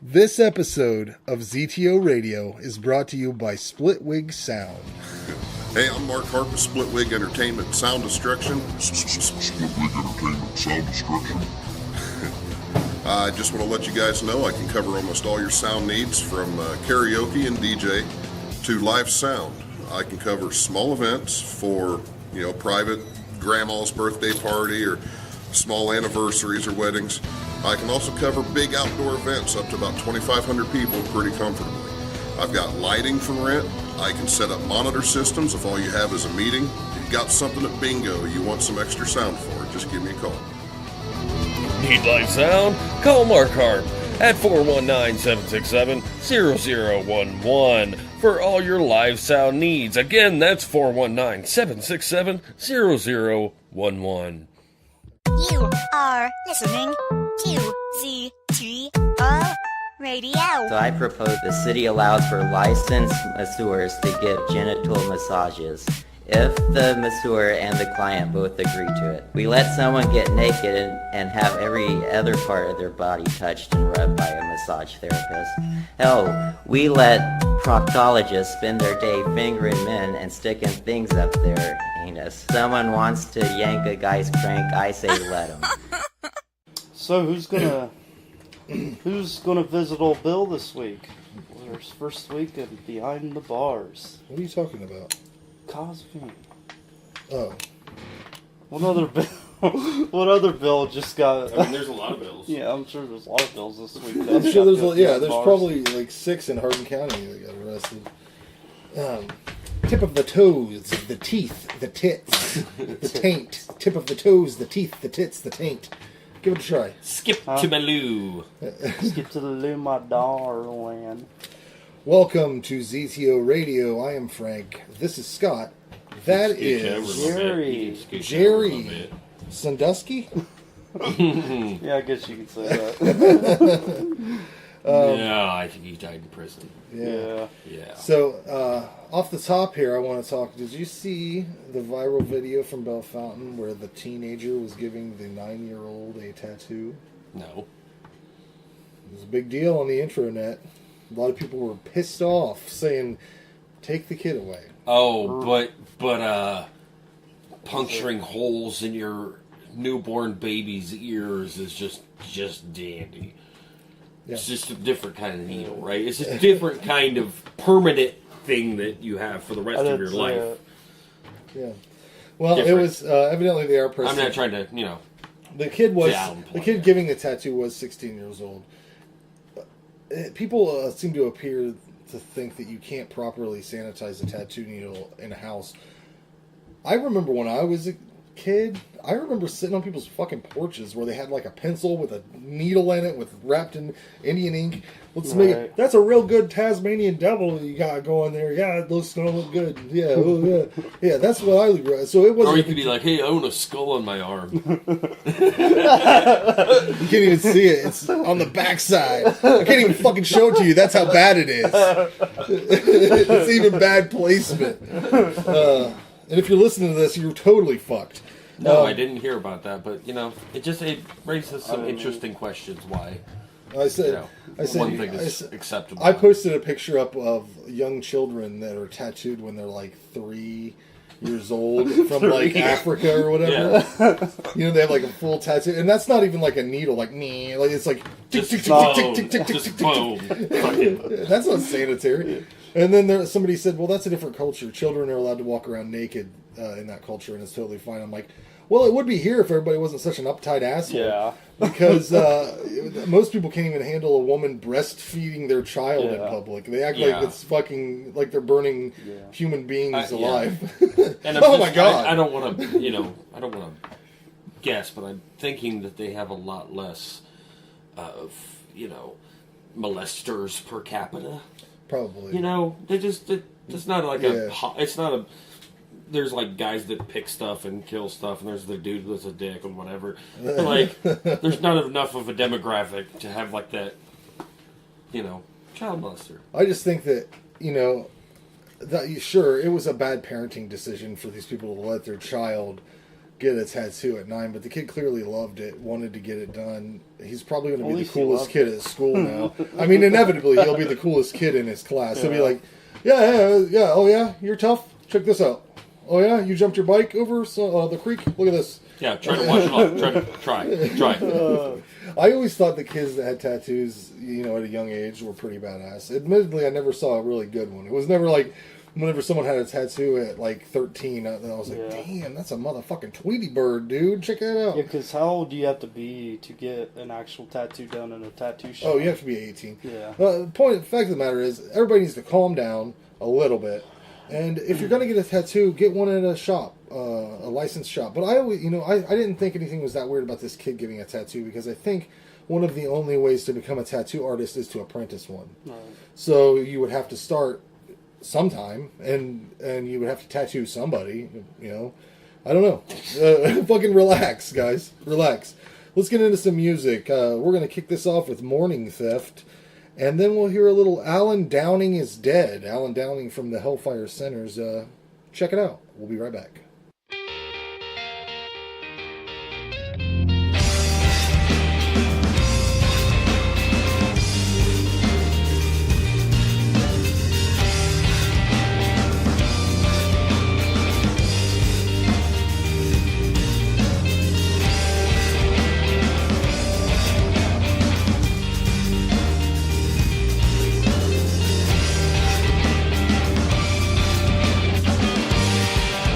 This episode of ZTO Radio is brought to you by Splitwig Sound. Hey, I'm Mark Harp with Splitwig Entertainment Sound Destruction. Splitwig Entertainment Sound Destruction. I just want to let you guys know I can cover almost all your sound needs, from karaoke and DJ to live sound. I can cover small events for, private grandma's birthday party or small anniversaries or weddings. I can also cover big outdoor events up to about 2,500 people pretty comfortably. I've got lighting for rent. I can set up monitor systems if all you have is a meeting. You've got something at bingo you want some extra sound for, just give me a call. Need live sound? Call Mark Harp at 419-767-0011 for all your live sound needs. Again, that's 419-767-0011. You are listening to ZTO Radio. So I propose the city allows for licensed masseurs to give genital massages if the masseur and the client both agree to it. We let someone get naked and have every other part of their body touched and rubbed by a massage therapist. Hell, we let proctologists spend their day fingering men and sticking things up their anus. Someone wants to yank a guy's crank, I say let him. So who's gonna visit old Bill this week? There's first week of Behind the Bars. What are you talking about? Cosby. Oh. What other Bill? What other Bill just got? I mean, there's a lot of bills. Yeah, I'm sure there's a lot of bills this week. I'm sure there's probably like 6 in Hardin County that got arrested. Tip of the toes, the teeth, the tits, the taint. Tip of the toes, the teeth, the tits, the taint. Give it a try. Skip to Maloo. Skip to the loo, my darling. Welcome to ZTO Radio. I am Frank. This is Scott. That is Jerry Sandusky. Yeah, I guess you could say that. Yeah, I think he died in prison. Yeah. So, off the top here, I want to talk. Did you see the viral video from Bell Fountain where the teenager was giving the 9-year-old a tattoo? No. It was a big deal on the intranet. A lot of people were pissed off, saying, "Take the kid away." Oh, but puncturing holes in your newborn baby's ears is just dandy. Yeah. It's just a different kind of needle, right? It's just a different kind of permanent thing that you have for the rest of your life. Yeah. Well, Different. It was evidently they are person. I'm not trying to, The kid downplay giving the tattoo was 16 years old. People seem to appear to think that you can't properly sanitize a tattoo needle in a house. I remember when I was a kid, I remember sitting on people's fucking porches where they had like a pencil with a needle in it wrapped in Indian ink. Let's make it. That's a real good Tasmanian devil you got going there. Yeah, it looks gonna look good. Yeah, yeah, yeah. That's what I look. So it was. Or you could be like, "Hey, I own a skull on my arm." You can't even see it. It's on the backside. I can't even fucking show it to you. That's how bad it is. It's even bad placement. And if you're listening to this, you're totally fucked. No, I didn't hear about that, but it raises some interesting questions. Why? I said one thing is acceptable. I posted a picture up of young children that are tattooed when they're like 3 years old from like Africa or whatever. Yeah. They have like a full tattoo, and that's not even like a needle, like me. Like it's like tick tick tick tick tick tick tick tick tick. That's not sanitary. And then somebody said, "Well, that's a different culture. Children are allowed to walk around naked in that culture, and it's totally fine." I'm like, well, it would be here if everybody wasn't such an uptight asshole. Yeah. Because most people can't even handle a woman breastfeeding their child in public. They act like it's fucking like they're burning human beings alive. And oh my god! I don't want to, I don't want to guess, but I'm thinking that they have a lot less of, molesters per capita. Probably. It's not like it's not a. There's like guys that pick stuff and kill stuff, and there's the dude that's a dick and whatever. But like, there's not enough of a demographic to have like that, child molester. I just think that sure, it was a bad parenting decision for these people to let their child get a tattoo at 9, but the kid clearly loved it, wanted to get it done. He's probably going to At be the least he coolest loved kid at school now. I mean, inevitably, he'll be the coolest kid in his class. He'll be like, yeah, oh yeah, you're tough? Check this out. Oh yeah, you jumped your bike over the creek? Look at this. Yeah, try to wash it off. Try. I always thought the kids that had tattoos, at a young age were pretty badass. Admittedly, I never saw a really good one. It was never like, whenever someone had a tattoo at like 13, I was like, damn, that's a motherfucking Tweety bird, dude. Check that out. Yeah, because how old do you have to be to get an actual tattoo done in a tattoo shop? Oh, you have to be 18. Yeah. The fact of the matter is, everybody needs to calm down a little bit. And if you're going to get a tattoo, get one at a shop, a licensed shop. But I always, I didn't think anything was that weird about this kid getting a tattoo, because I think one of the only ways to become a tattoo artist is to apprentice one. Right. So you would have to start sometime, and you would have to tattoo somebody, I don't know. Fucking relax, guys. Relax. Let's get into some music. We're going to kick this off with Morning Theft. And then we'll hear a little Alan Downing is Dead. Alan Downing from the Hellfire Centers. Check it out. We'll be right back.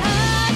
I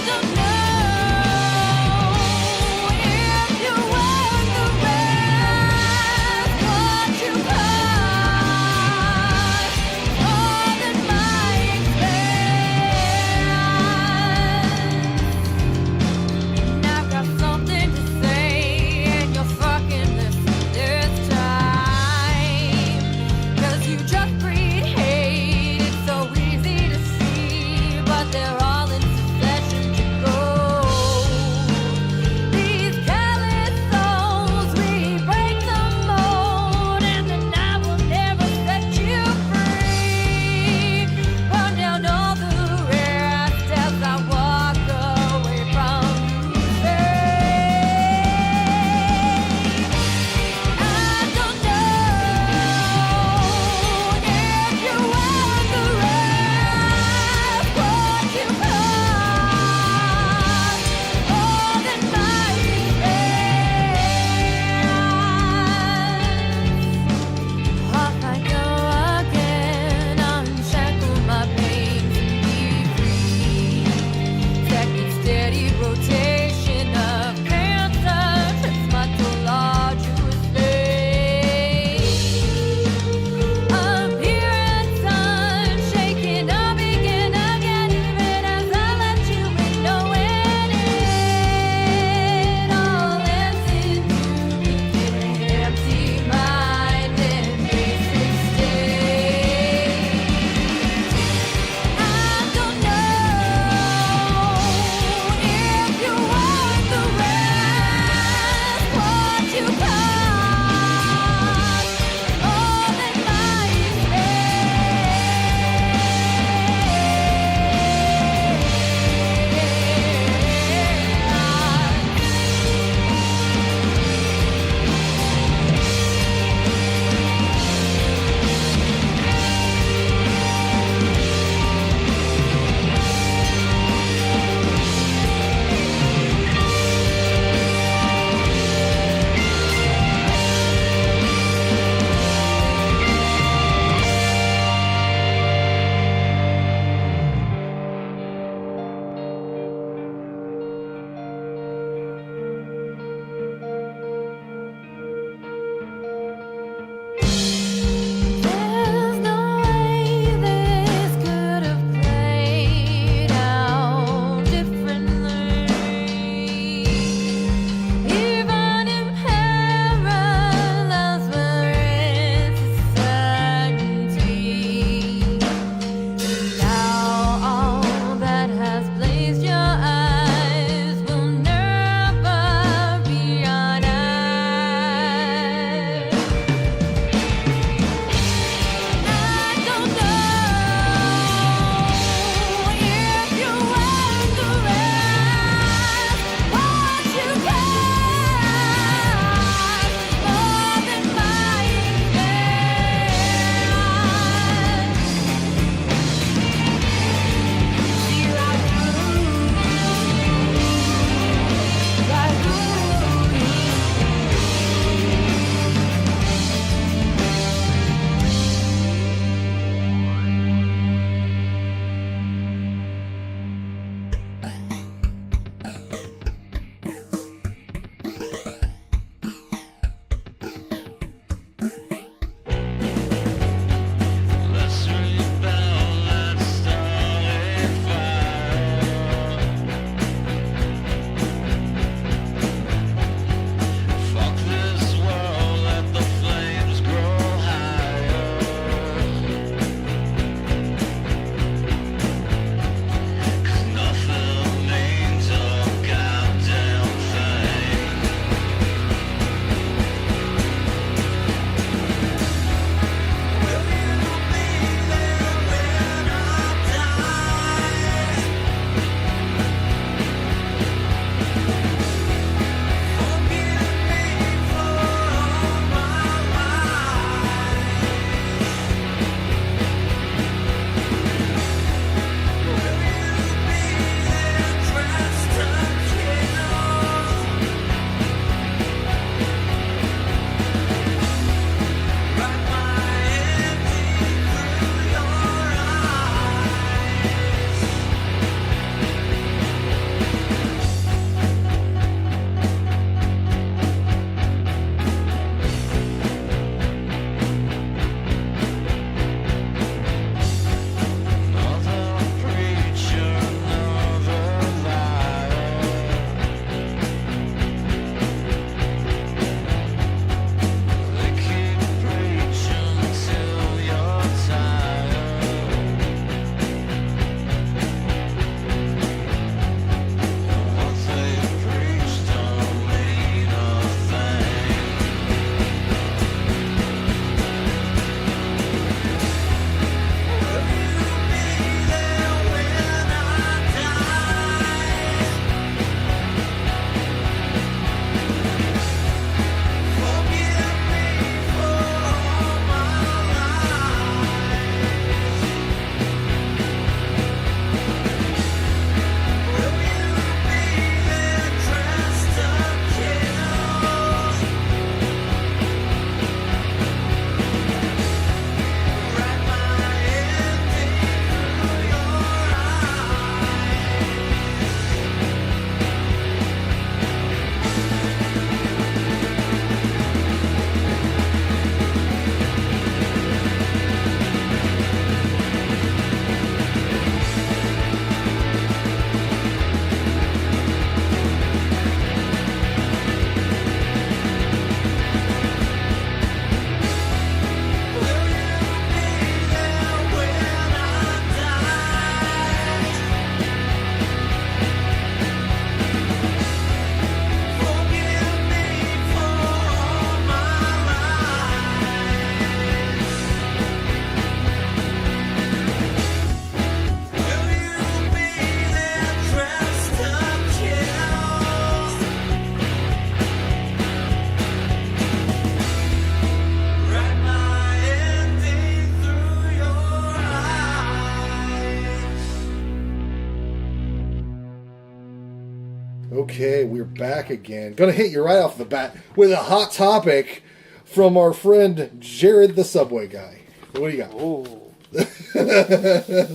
Okay, we're back again. Gonna hit you right off the bat with a hot topic from our friend Jared the Subway Guy. What do you got? Oh.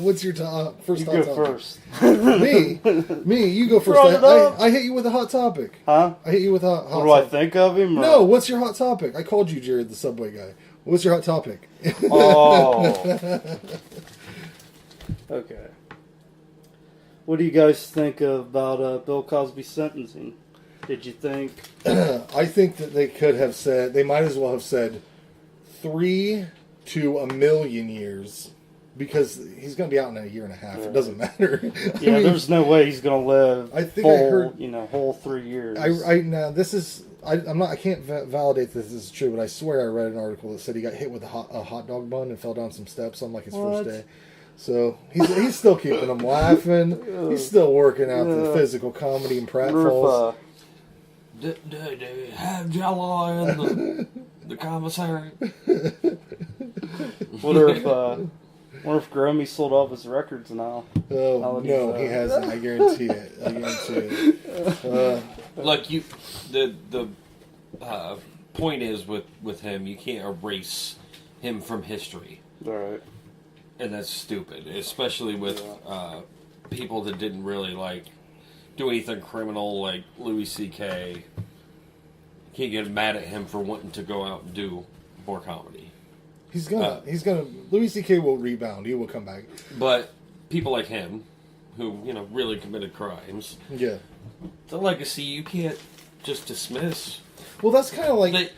What's your first You hot go topic? first. Me, you go first. Brought it up. I hit you with a hot topic. Huh? I hit you with a hot What do I topic. think of him? Or? No, what's your hot topic? I called you Jared the Subway Guy. What's your hot topic? Oh. Okay. What do you guys think about Bill Cosby's sentencing? Did you think? I think that they might as well have said 3 to 1,000,000 years, because he's going to be out in a year and a half. It doesn't matter. Yeah, I mean, there's no way he's going to live. I think full, I heard whole 3 years. Now this is I can't validate this is true, but I swear I read an article that said he got hit with a hot dog bun and fell down some steps on like his first day. So he's still keeping them laughing. He's still working out the physical comedy and pratfalls. They have Jello in the commissary. Wonder if Grammy sold all of his records now. Oh no, he hasn't. I guarantee it. Like the point is with him, you can't erase him from history. All right. And that's stupid, especially with people that didn't really do anything criminal, like Louis C.K. Can't get mad at him for wanting to go out and do more comedy. He's gonna. Louis C.K. will rebound. He will come back. But people like him, who really committed crimes, Yeah. the legacy you can't just dismiss. Well, that's kind of like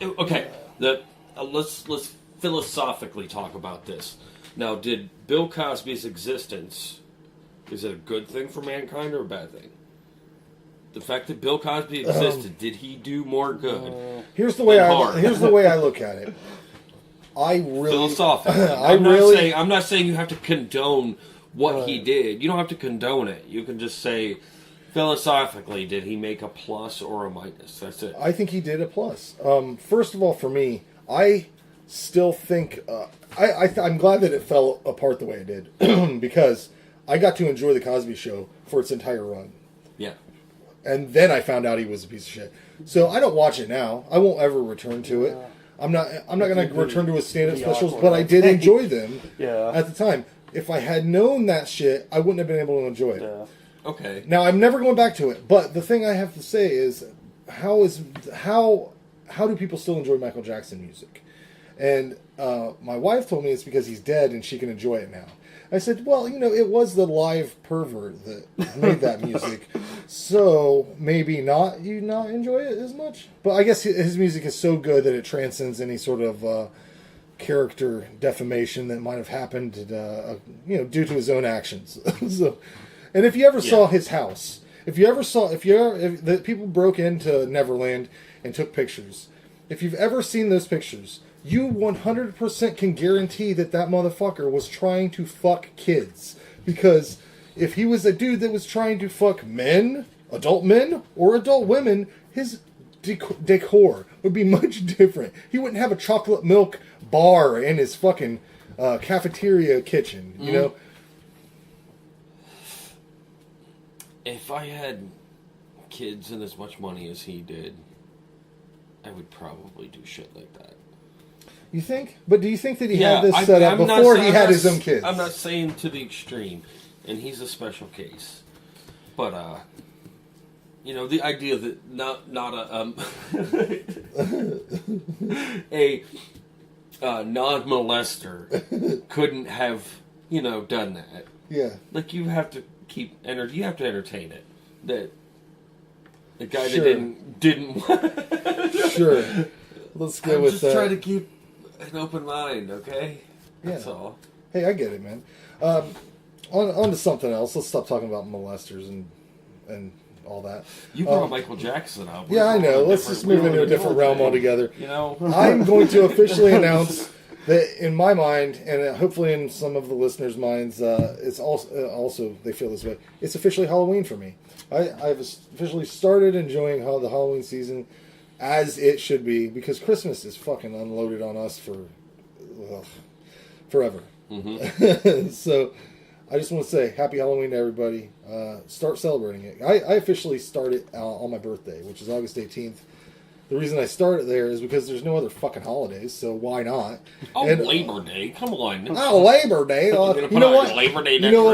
Let's philosophically talk about this. Now, did Bill Cosby's existence, is it a good thing for mankind or a bad thing? The fact that Bill Cosby existed, did he do more good? Here's the way I I look at it. I really philosophically. I'm not saying you have to condone what he did. You don't have to condone it. You can just say philosophically, did he make a plus or a minus? That's it. I think he did a plus. First of all, for me, I still think I'm glad that it fell apart the way it did because I got to enjoy the Cosby Show for its entire run. Yeah. And then I found out he was a piece of shit. So I don't watch it now. I won't ever return to it. I'm not going to return to his stand-up specials, but I did enjoy them at the time. If I had known that shit, I wouldn't have been able to enjoy it. Yeah. Okay. Now I'm never going back to it. But the thing I have to say is, how do people still enjoy Michael Jackson music? And my wife told me it's because he's dead and she can enjoy it now. I said, well, it was the live pervert that made that music, so maybe you not enjoy it as much. But I guess his music is so good that it transcends any sort of character defamation that might have happened, due to his own actions. So, and if you ever saw his house, if the people broke into Neverland and took pictures, if you've ever seen those pictures, you 100% can guarantee that motherfucker was trying to fuck kids. Because if he was a dude that was trying to fuck men, adult men, or adult women, his decor would be much different. He wouldn't have a chocolate milk bar in his fucking cafeteria kitchen, you know? If I had kids and as much money as he did, I would probably do shit like that. You think? But do you think that he had this set up before he had his own kids? I'm not saying to the extreme, and he's a special case. But, the idea that not a non-molester couldn't have, done that. Yeah. Like, you have to you have to entertain it. That the guy Sure. that didn't Sure. Let's go with just try to keep an open mind, okay? That's all. Hey, I get it, man. On to something else. Let's stop talking about molesters and all that. You brought Michael Jackson up. Yeah, I know. Let's just move into a different realm altogether. You know? I'm going to officially announce that in my mind, and hopefully in some of the listeners' minds, it's also they feel this way. It's officially Halloween for me. I've officially started enjoying the Halloween season as it should be, because Christmas is fucking unloaded on us for forever. Mm-hmm. So I just want to say Happy Halloween to everybody. Start celebrating it. I officially start it on my birthday, which is August 18th. The reason I start it there is because there's no other fucking holidays, so why not? Oh, and, Labor Day, come on! Oh, Labor Day! You know what? Labor Day. You know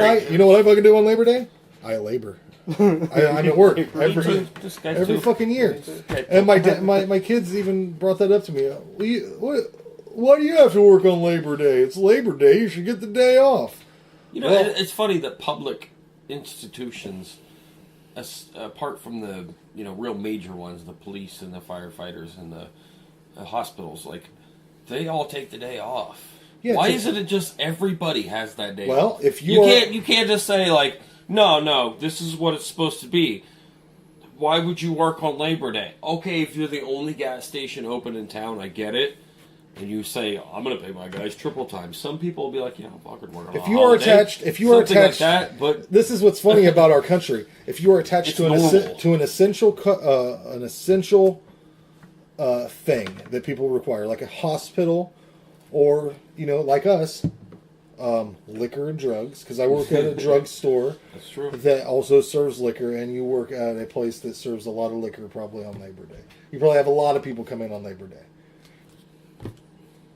what I fucking do on Labor Day? I labor. I'm at work every fucking year. And my kids even brought that up to me. Why do you have to work on Labor Day? It's Labor Day. You should get the day off. You know, it's funny that public institutions, apart from the real major ones, the police and the firefighters and the hospitals, like they all take the day off. Yeah, why isn't it just everybody has that day? Well, off? if you can't just say like, no, this is what it's supposed to be. Why would you work on Labor Day? Okay, if you're the only gas station open in town, I get it. And you say, I'm going to pay my guys triple time. Some people will be like, I'll fucking work on if you are attached, like that, but this is what's funny about our country. If you are attached to an essential thing that people require, like a hospital, or like us, liquor and drugs. Because I work at a drugstore. That's true. That also serves liquor, and you work at a place that serves a lot of liquor, probably on Labor Day. You probably have a lot of people come in on Labor Day.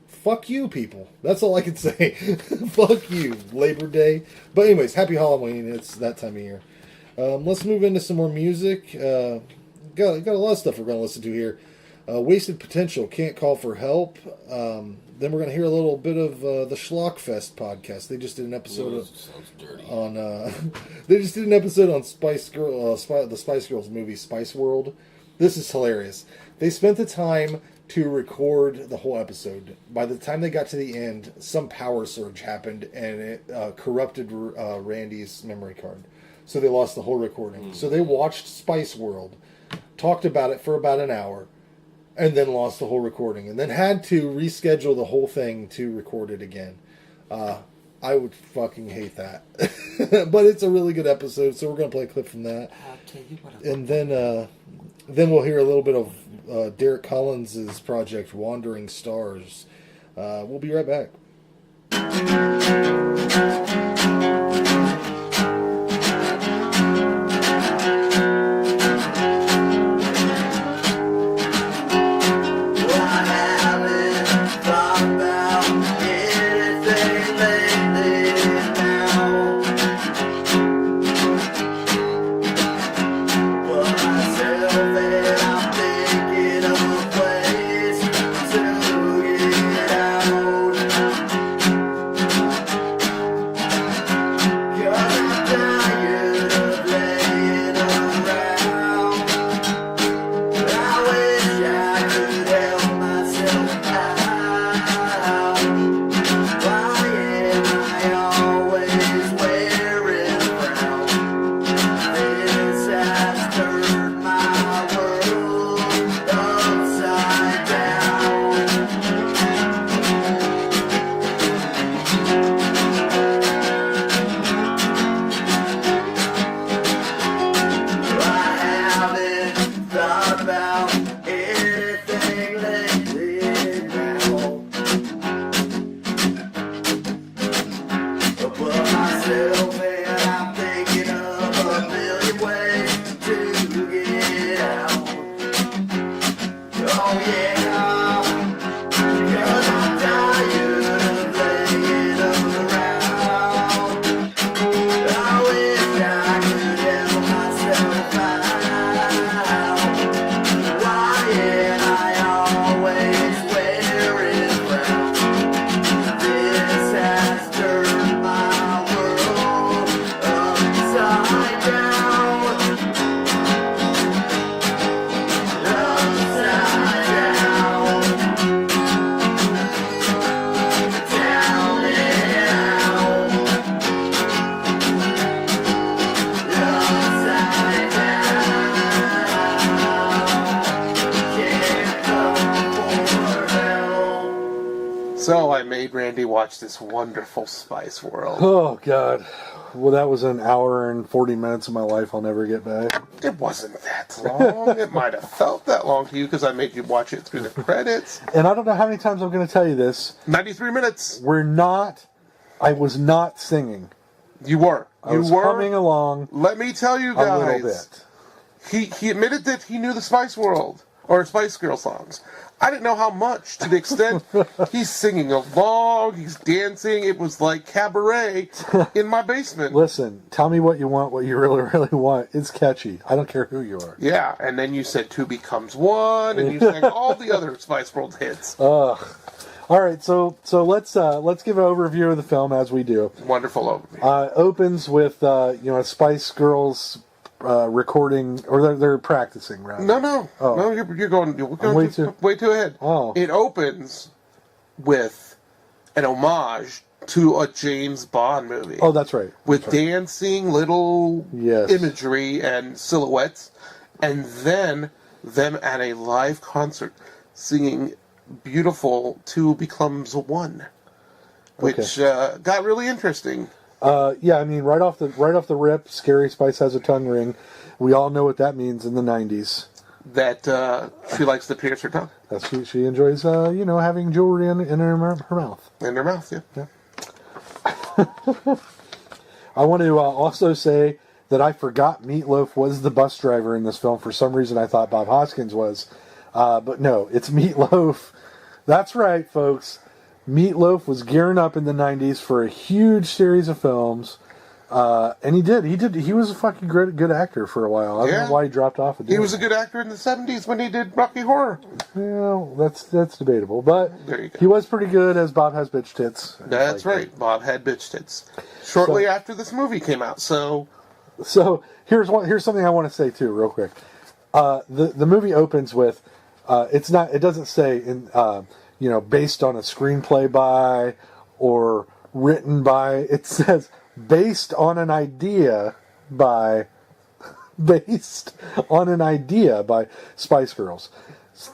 Fuck you, people. That's all I can say. Fuck you, Labor Day. But anyways, happy Halloween. It's that time of year. Let's move into some more music. Got a lot of stuff we're going to listen to here. Wasted Potential, Can't Call for Help. Then we're going to hear a little bit of the SchlockFest podcast. They just did an episode sounds dirty. On. They just did an episode on the Spice Girls movie Spice World. This is hilarious. They spent the time to record the whole episode. By the time they got to the end, some power surge happened and it corrupted Randy's memory card. So they lost the whole recording. So they watched Spice World, talked about it for about an hour, and then lost the whole recording. And then had to reschedule the whole thing to record it again. I would fucking hate that. But it's a really good episode, so we're going to play a clip from that. I'll tell you what. And then we'll hear a little bit of Derek Collins' project, Wandering Stars. We'll be right back. So I made Randy watch this wonderful Spice World. Oh, God. Well, that was an hour and 40 minutes of my life I'll never get back. It wasn't that long. It might have felt that long to you because I made you watch it through the credits. And I don't know how many times I'm going to tell you this. 93 minutes. I was not singing. You were. I was humming along. Let me tell you a guys. little bit. He admitted that he knew the Spice World or Spice Girl songs. I didn't know how much, to the extent he's singing along, he's dancing. It was like cabaret in my basement. Listen, tell me what you want, what you really, really want. It's catchy. I don't care who you are. Yeah, and then you said Two Becomes One, and you sang all the other Spice World hits. All right, so let's give an overview of the film as we do. Wonderful overview. Opens with Spice Girls recording, or they're practicing, right? No, you're going way too ahead. Oh. It opens with an homage to a James Bond movie. Oh, that's right. With dancing, little Yes. imagery and silhouettes, and then them at a live concert singing beautiful Two Becomes One, which got really interesting. Yeah, I mean, right off the rip, Scary Spice has a tongue ring. We all know what that means in the 90s. That she likes to pierce her tongue. She enjoys, having jewelry in her mouth. In her mouth, yeah. I want to also say that I forgot Meatloaf was the bus driver in this film. For some reason, I thought Bob Hoskins was. But no, it's Meatloaf. That's right, folks. Meatloaf was gearing up in the 90s for a huge series of films. And he was a fucking good actor for a while. I don't know why he dropped off. He was a good actor in the 70s when he did Rocky Horror. Well, that's debatable. But there you go. He was pretty good as Bob Has Bitch Tits. That's right. Bob had bitch tits. Shortly after this movie came out, So here's something I want to say too, real quick. The movie opens with it doesn't say based on a screenplay by or written by. It says based on an idea by Spice Girls.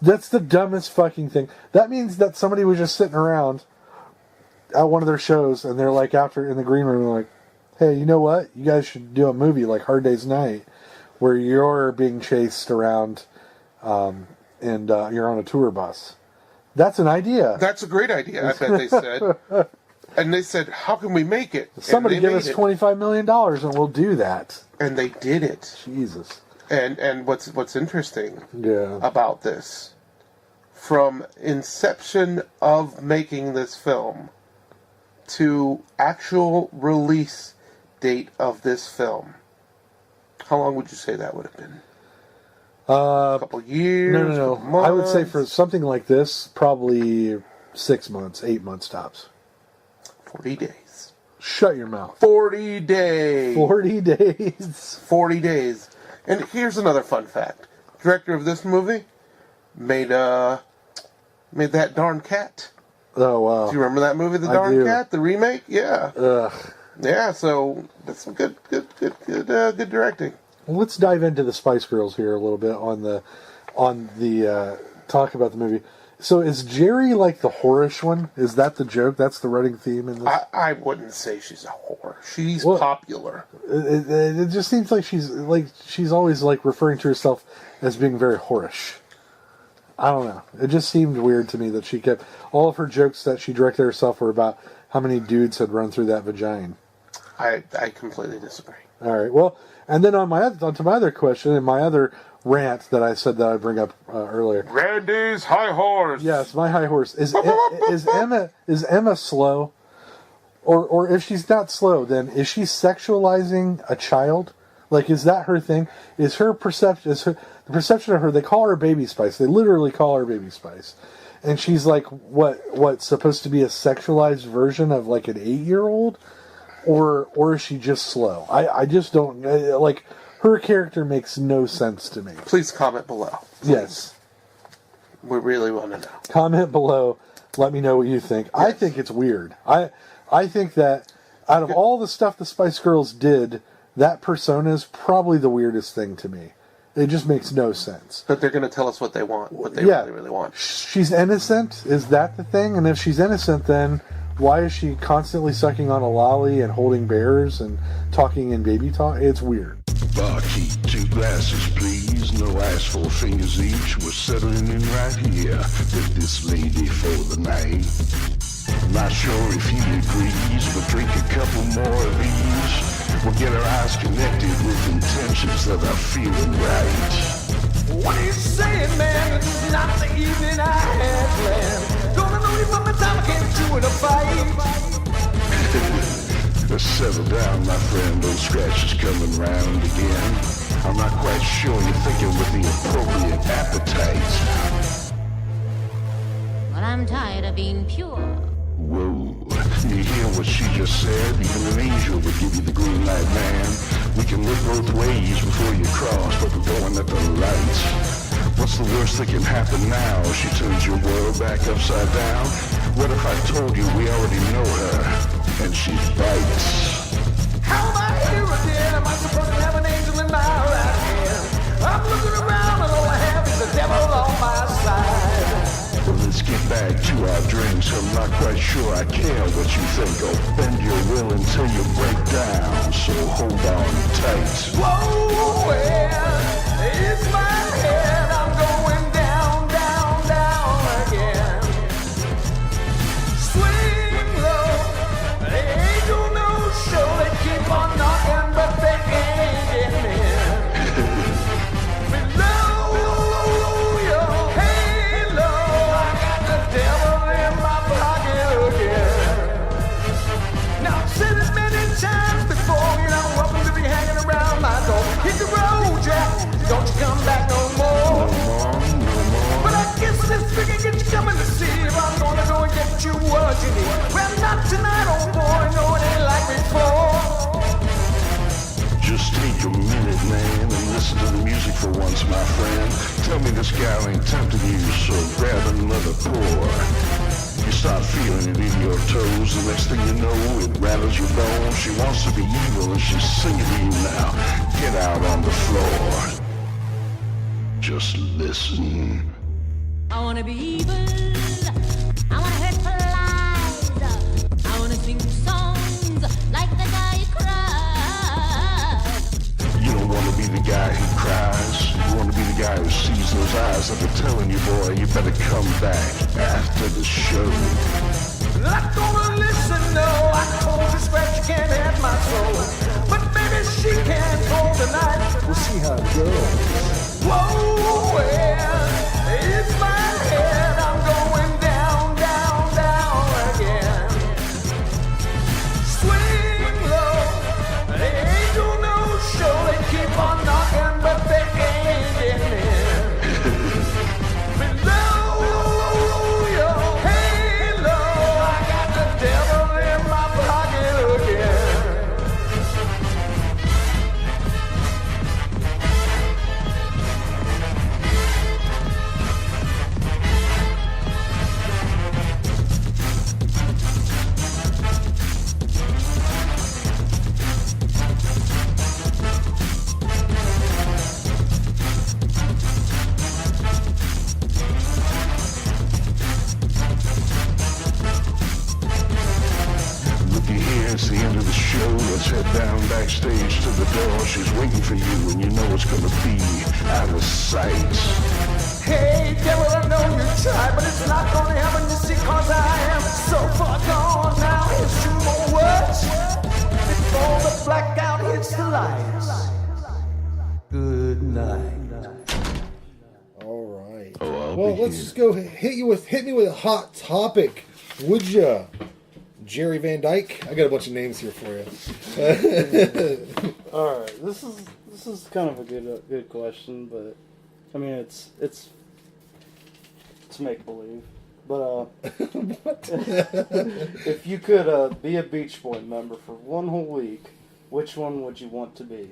That's the dumbest fucking thing. That means that somebody was just sitting around at one of their shows and they're like, after in the green room, they're like, hey, you know what? You guys should do a movie like Hard Day's Night where you're being chased around and you're on a tour bus. That's an idea. That's a great idea, I bet they said. And they said, how can we make it? Somebody give us $25 million and we'll do that. And they did it. Jesus. And what's interesting Yeah. about this, from inception of making this film to actual release date of this film, how long would you say that would have been? A couple years? No. Months? I would say for something like this, probably 6 months, 8 months tops. 40 days. Shut your mouth. 40 days. 40 days. 40 days. And here's another fun fact. Director of this movie made That Darn Cat. Oh, wow. Do you remember that movie, The Darn Cat? The remake? Yeah. Ugh. Yeah, so that's some good directing. Well, let's dive into the Spice Girls here a little bit on the talk about the movie. So is Jerry like the whorish one? Is that the joke? That's the running theme in this? I wouldn't say she's a whore. She's popular. It just seems like she's always like referring to herself as being very whorish. I don't know. It just seemed weird to me that she kept all of her jokes that she directed herself were about how many dudes had run through that vagina. I completely disagree. All right. Well, and then on my other question and my other rant that I said that I'd bring up earlier. Randy's high horse. Yes, my high horse is Emma slow, or if she's not slow, then is she sexualizing a child? Like, is that her thing? Is her perception? The perception of her? They call her Baby Spice. They literally call her Baby Spice, and she's like what's supposed to be a sexualized version of like an 8-year-old, or is she just slow? I just don't like. Her character makes no sense to me. Please comment below. Please. Yes. We really want to know. Comment below. Let me know what you think. Yes. I think it's weird. I think that out of all the stuff the Spice Girls did, that persona is probably the weirdest thing to me. It just makes no sense. But they're going to tell us what they want, what they really, really want. She's innocent? Is that the thing? And if she's innocent, then why is she constantly sucking on a lolly and holding bears and talking in baby talk? It's weird. Barkeep, 2 glasses, please. No ice, 4 fingers each. We're settling in right here with this lady for the night. Not sure if he agrees, but drink a couple more of these. We'll get our eyes connected with intentions that are feeling right. What are you saying, man? This is not the evening I had planned. Gonna know you from the time I came to you in a fight. Settle down, my friend. Those scratches coming round again. I'm not quite sure you're thinking with the appropriate appetite. But I'm tired of being pure. Whoa. You hear what she just said? Even an angel would give you the green light, man. We can look both ways before you cross, but we're going at the lights. What's the worst that can happen now? She turns your world back upside down? What if I told you we already know her? And she bites. How am I here again? Am I supposed to have an angel in my right hand? I'm looking around and all I have is the devil on my side. Well, let's get back to our drinks. I'm not quite sure I care what you think. I'll bend your will until you break down. So hold on tight. Whoa, well, it's my head. I'm going down, down, down again. Swing low. They ain't do no show. They keep on knocking, but they ain't getting in. Below your halo, I got the devil in my pocket again. Now I've said it many times before, you're not welcome to be hanging around my door. Hit the road, Jack. Don't you come back no more. But I guess this figure get you coming to see if I'm gonna go and get you what you need. Well, not tonight, old boy. No, it ain't like before. Just take a minute, man, and listen to the music for once, my friend. Tell me this gal ain't tempting you, so grab another pour. You start feeling it in your toes. The next thing you know, it rattles your bones. She wants to be evil, and she's singing to you now. Get out on the floor. Just listen. I wanna be evil. I wanna hurt flies. I wanna sing songs like the guy who cries. You don't want to be the guy who cries. You want to be the guy who sees those eyes that are telling you, boy, you better come back after the show. Not gonna listen, no. I told you, Scratch, you can't have my soul. But maybe she can hold the night. We'll see how it goes. Whoa, well, it's my head. I'm going down, down, down again. Swing low. They ain't do no show. They keep on knocking, but they ain't getting in. Below your halo, I got the devil in my pocket again. It's the end of the show. Let's head down backstage to the door. She's waiting for you, and you know it's gonna be out of sight. Hey, devil, I know you tried, but it's not gonna happen, you see, cause I am so far gone now. It's 2 more words before the blackout hits the lights. Good night. All right. Oh, well, let's just go hit me with a hot topic, would ya? Jerry Van Dyke. I got a bunch of names here for you. All right, this is kind of a good question, but I mean it's make believe. But if you could be a Beach Boy member for 1 whole week, which one would you want to be?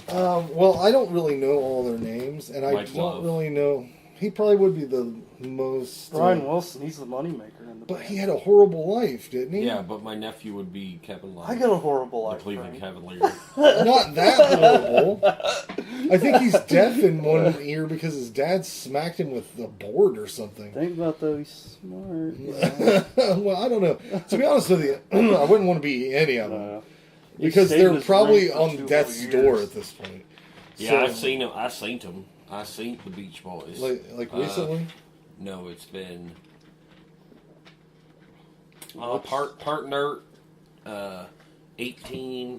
Well, I don't really know all their names, and I don't really know. He probably would be the most. Brian Wilson, he's the moneymaker in the But band. he had a horrible life, didn't he? Yeah, but my nephew would be Kevin Love. I got a horrible life. The Cleveland Cavalier. Not that horrible. I think he's deaf in one ear because his dad smacked him with a board or something. Think about though, he's smart. Yeah. Well, I don't know. To be honest with you, I wouldn't want to be any of them. He Because stayed they're his probably rank for on 2 death's whole door years. at this point. Yeah, So- I've seen him. I seen the Beach Boys. Like recently? No, it's been Part nerd,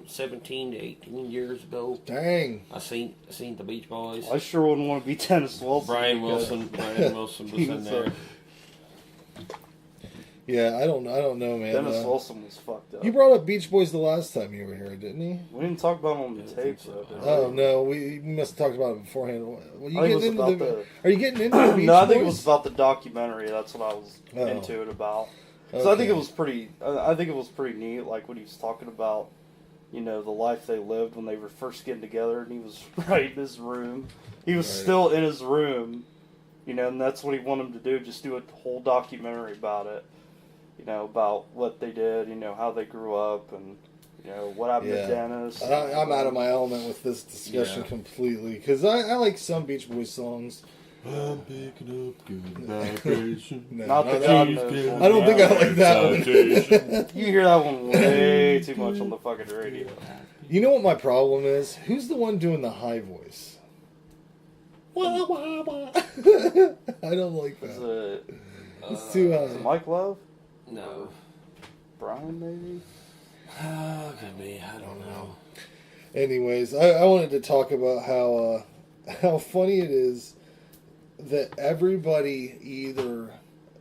17 to 18 years ago. Dang. I seen the Beach Boys. I sure wouldn't want to be Dennis Wilson. Brian Wilson was in there. Yeah, I don't know, man. Dennis Wilson was fucked up. You brought up Beach Boys the last time you were here, didn't you? We didn't talk about them on the tape, though. Oh no, we must have talked about it beforehand. Are you I think getting it was into about Are you getting into the Beach No, I Boys? think it was about the documentary. That's what I was Oh. into it about. So I think it was pretty. I think it was pretty neat. Like when he was talking about, the life they lived when they were first getting together, and he was right in his room. He was still in his room, and that's what he wanted him to do. Just do a whole documentary about it. About what they did, how they grew up, and what happened to Dennis. I'm out of my element with this discussion completely because I like some Beach Boys songs. I'm picking up good vibration. No, Not the I don't think I like that one. You hear that one way too much on the fucking radio. You know what my problem is? Who's the one doing the high voice? Wah, wah, wah. I don't like that. It's too high. Is it Mike Love? No. Brian, maybe? Could be. I don't know. Anyways, I wanted to talk about how funny it is that everybody either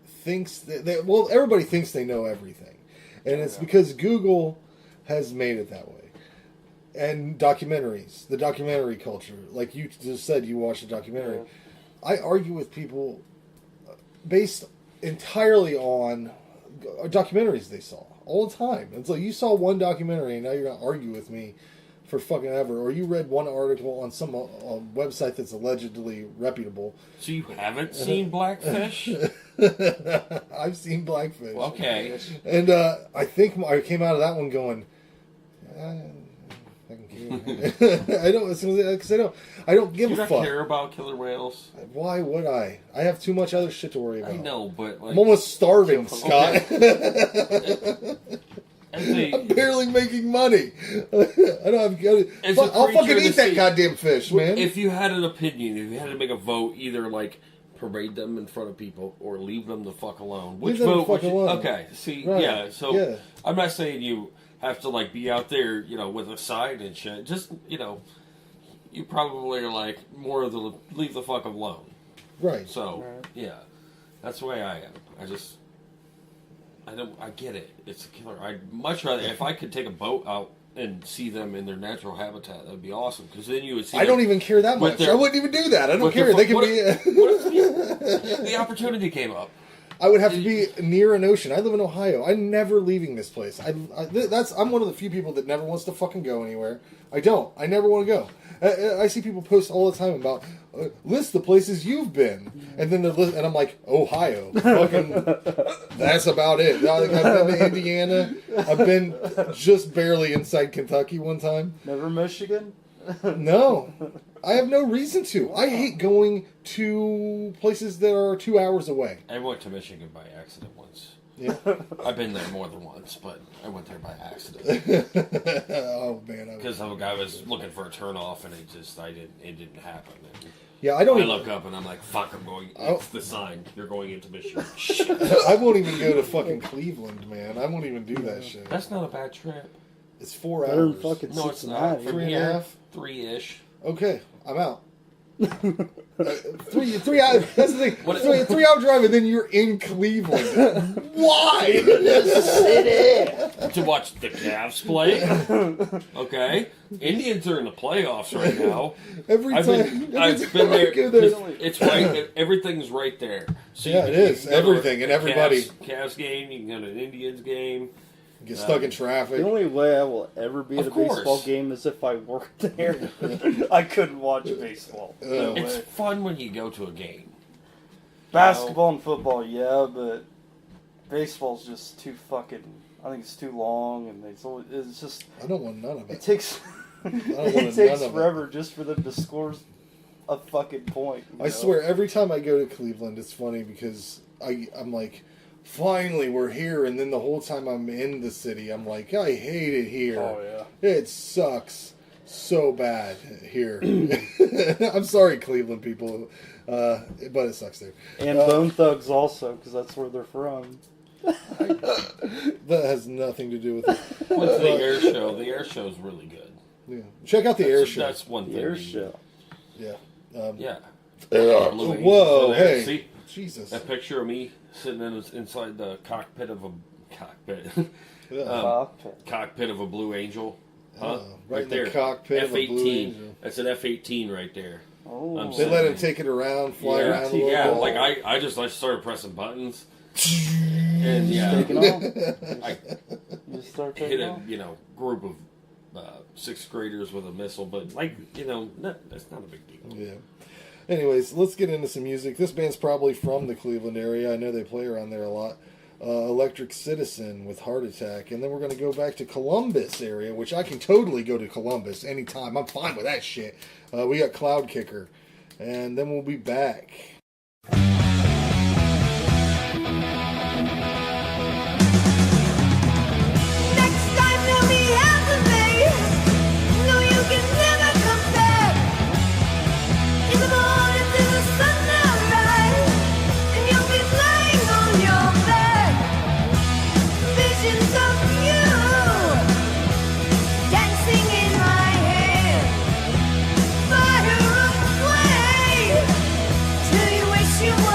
thinks that everybody thinks they know everything, and it's because Google has made it that way. And documentaries, the documentary culture, like you just said, you watched a documentary. Yeah. I argue with people based entirely on documentaries they saw all the time. It's like you saw one documentary and now you're gonna argue with me for fucking ever, or you read one article on some website that's allegedly reputable. So you haven't seen Blackfish? I've seen Blackfish. Okay. And I think I came out of that one going, I don't, because I don't give Do you a not fuck. care about killer whales? Why would I? I have too much other shit to worry about. I know, but like, I'm almost starving, Scott. I'm barely making money. I don't have. I'll fucking eat that goddamn fish, man. If you had an opinion, if you had to make a vote, either like parade them in front of people or leave them the fuck alone. Which Leave them vote? the fuck alone. Okay, see, Right. yeah. So Yeah. I'm not saying you have to like be out there, with a sign and shit. Just you probably are like more of the leave the fuck alone. Right. So yeah, that's the way I am. I get it. It's a killer. I'd much rather if I could take a boat out and see them in their natural habitat. That'd be awesome because then you would see. I don't even care that much. I wouldn't even do that. I don't care. They can be. What if the opportunity came up? I would have to be near an ocean. I live in Ohio. I'm never leaving this place. I'm one of the few people that never wants to fucking go anywhere. I don't. I never want to go. I see people post all the time about list the places you've been, and then and I'm like, Ohio. Fucking, that's about it. I've been to Indiana. I've been just barely inside Kentucky one time. Never Michigan? No. I have no reason to. I hate going to places that are 2 hours away. I went to Michigan by accident once. Yeah. I've been there more than once, but I went there by accident. Oh man! Because some guy was looking for a turnoff, and it didn't happen. And yeah, I don't. I look up and I'm like, "Fuck! I'm going." It's the sign. You're going into Michigan. I won't even go to fucking Cleveland, man. I won't even do that shit. That's not a bad trip. It's 4 Better than hours. fucking No, it's not. Cincinnati. From 3.5. 3-ish. Okay, I'm out. 3 hours. That's the thing. 3 hour drive, and then you're in Cleveland. Why? To watch the Cavs play. Okay, Indians are in the playoffs right now. I've been there. It's right. Everything's right there. So yeah, it is. Everything and everybody. Cavs game. You can go to an Indians game. Get stuck in traffic. The only way I will ever be at a baseball game is if I worked there. I couldn't watch baseball. No It's way. fun when you go to a game. Basketball and football, yeah, but baseball's just too fucking. I think it's too long, and it's just. I don't want none of it. It takes. It takes forever just for them to score a fucking point. I swear, every time I go to Cleveland, it's funny because I'm like, finally we're here, and then the whole time I'm in the city, I'm like, I hate it here. Oh yeah, it sucks so bad here. I'm sorry, Cleveland people, but it sucks there. And Bone Thugs also, because that's where they're from. That has nothing to do with it. What's the air show? The air show's really good. Yeah. Check out the air show. That's one thing. The air show. Yeah. Yeah. Whoa, hey. See? Jesus. That picture of me sitting inside the cockpit of a cockpit of a Blue Angel. Huh? Right in there. the cockpit of a Blue Angel. That's an F-18 right there. Oh. They let him take it around, fly around a little Yeah, bit. like I just started pressing buttons. And Taking off. I You just start hit taking a off. group of sixth graders with a missile, but that's not a big deal. Yeah. Anyways, let's get into some music. This band's probably from the Cleveland area. I know they play around there a lot. Electric Citizen with Heart Attack. And then we're going to go back to Columbus area, which I can totally go to Columbus anytime. I'm fine with that shit. We got Cloudkicker. And then we'll be back. Next time there'll be hell to pay. No, you can never come back. In the morning till the sun will rise, and you'll be lying on your back. Visions of you dancing in my head. Fire away till you wish you were.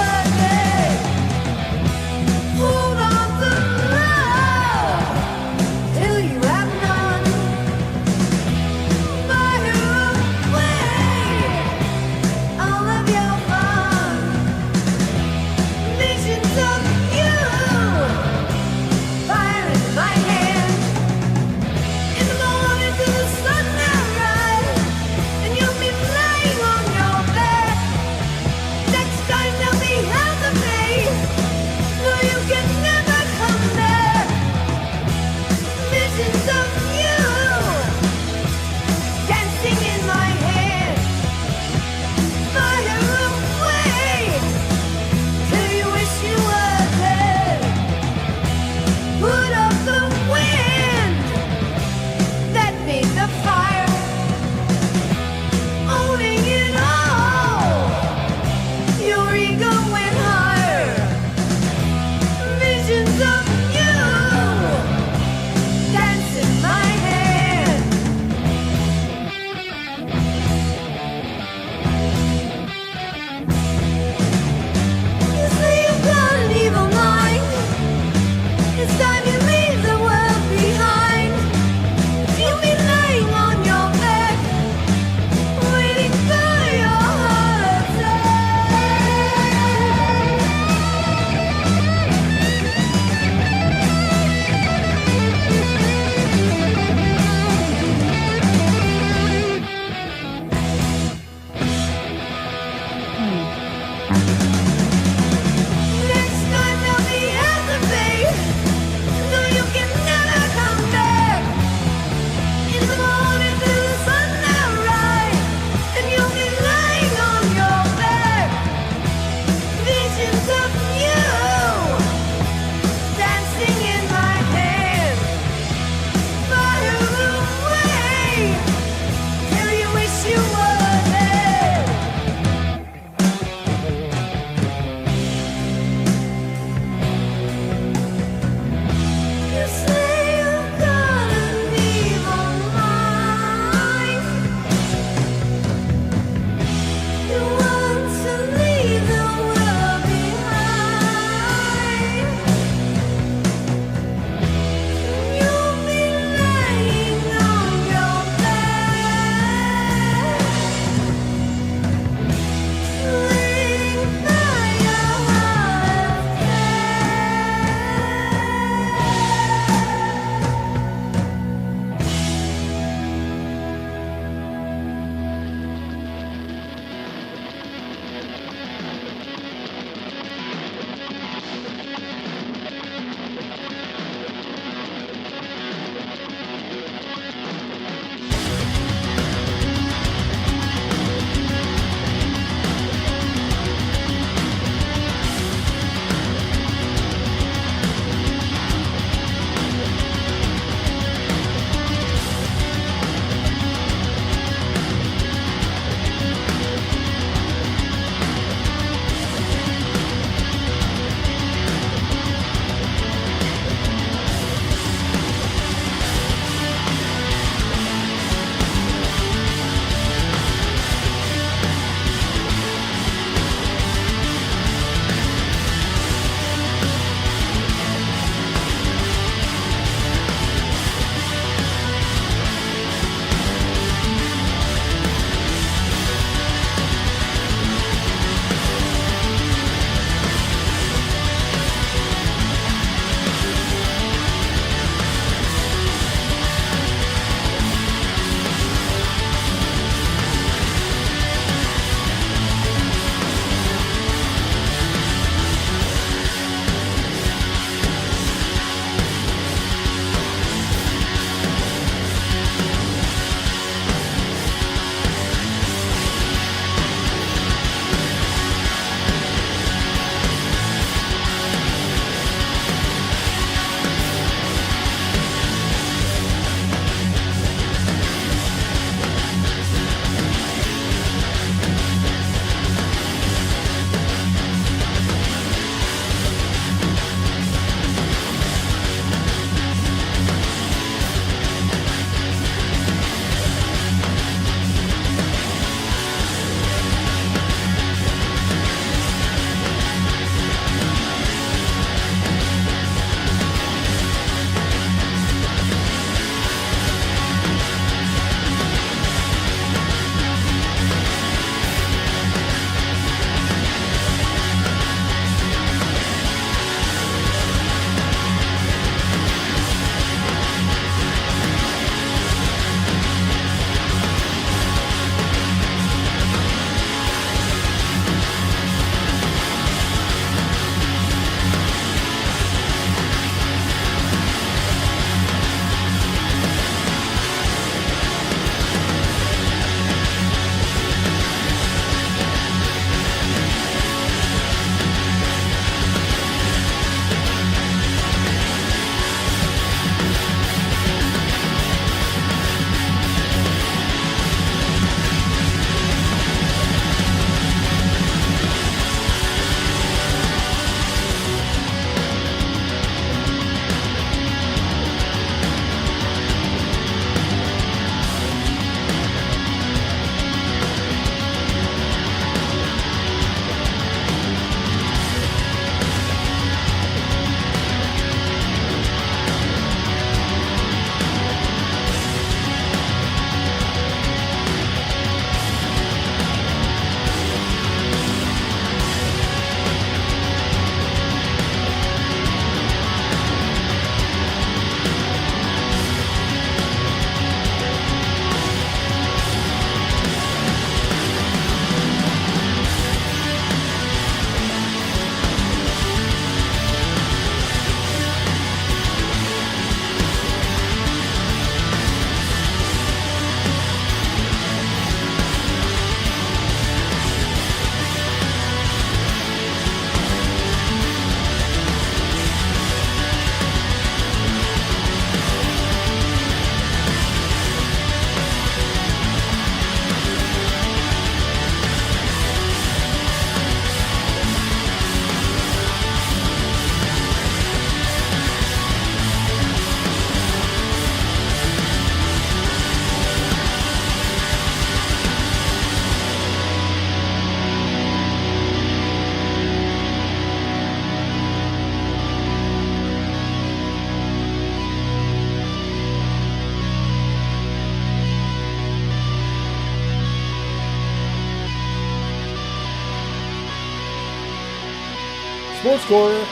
Sports Corner.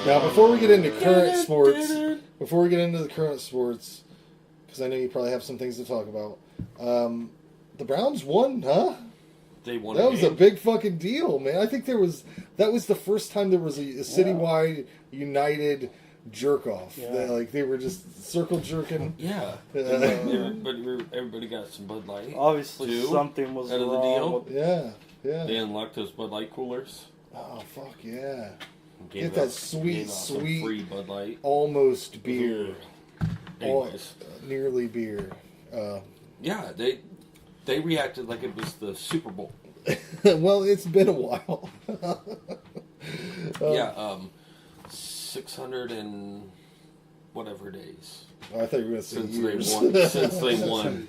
Now, before we get into current sports, because I know you probably have some things to talk about, the Browns won, huh? They won. That was a big fucking deal, man. I think that was the first time there was a citywide united jerk off. Yeah. They were just circle jerking. Yeah. Everybody got some Bud Light. Obviously, too, something was out of the wrong. deal. Yeah. They unlocked those Bud Light coolers. Oh fuck yeah! Gave Get that out sweet some free Bud Light. almost beer. Anyways, nearly beer. Yeah, they reacted like it was the Super Bowl. Well, it's been a while. 600 and whatever days. Oh, I thought you were going to say since years. Since they won.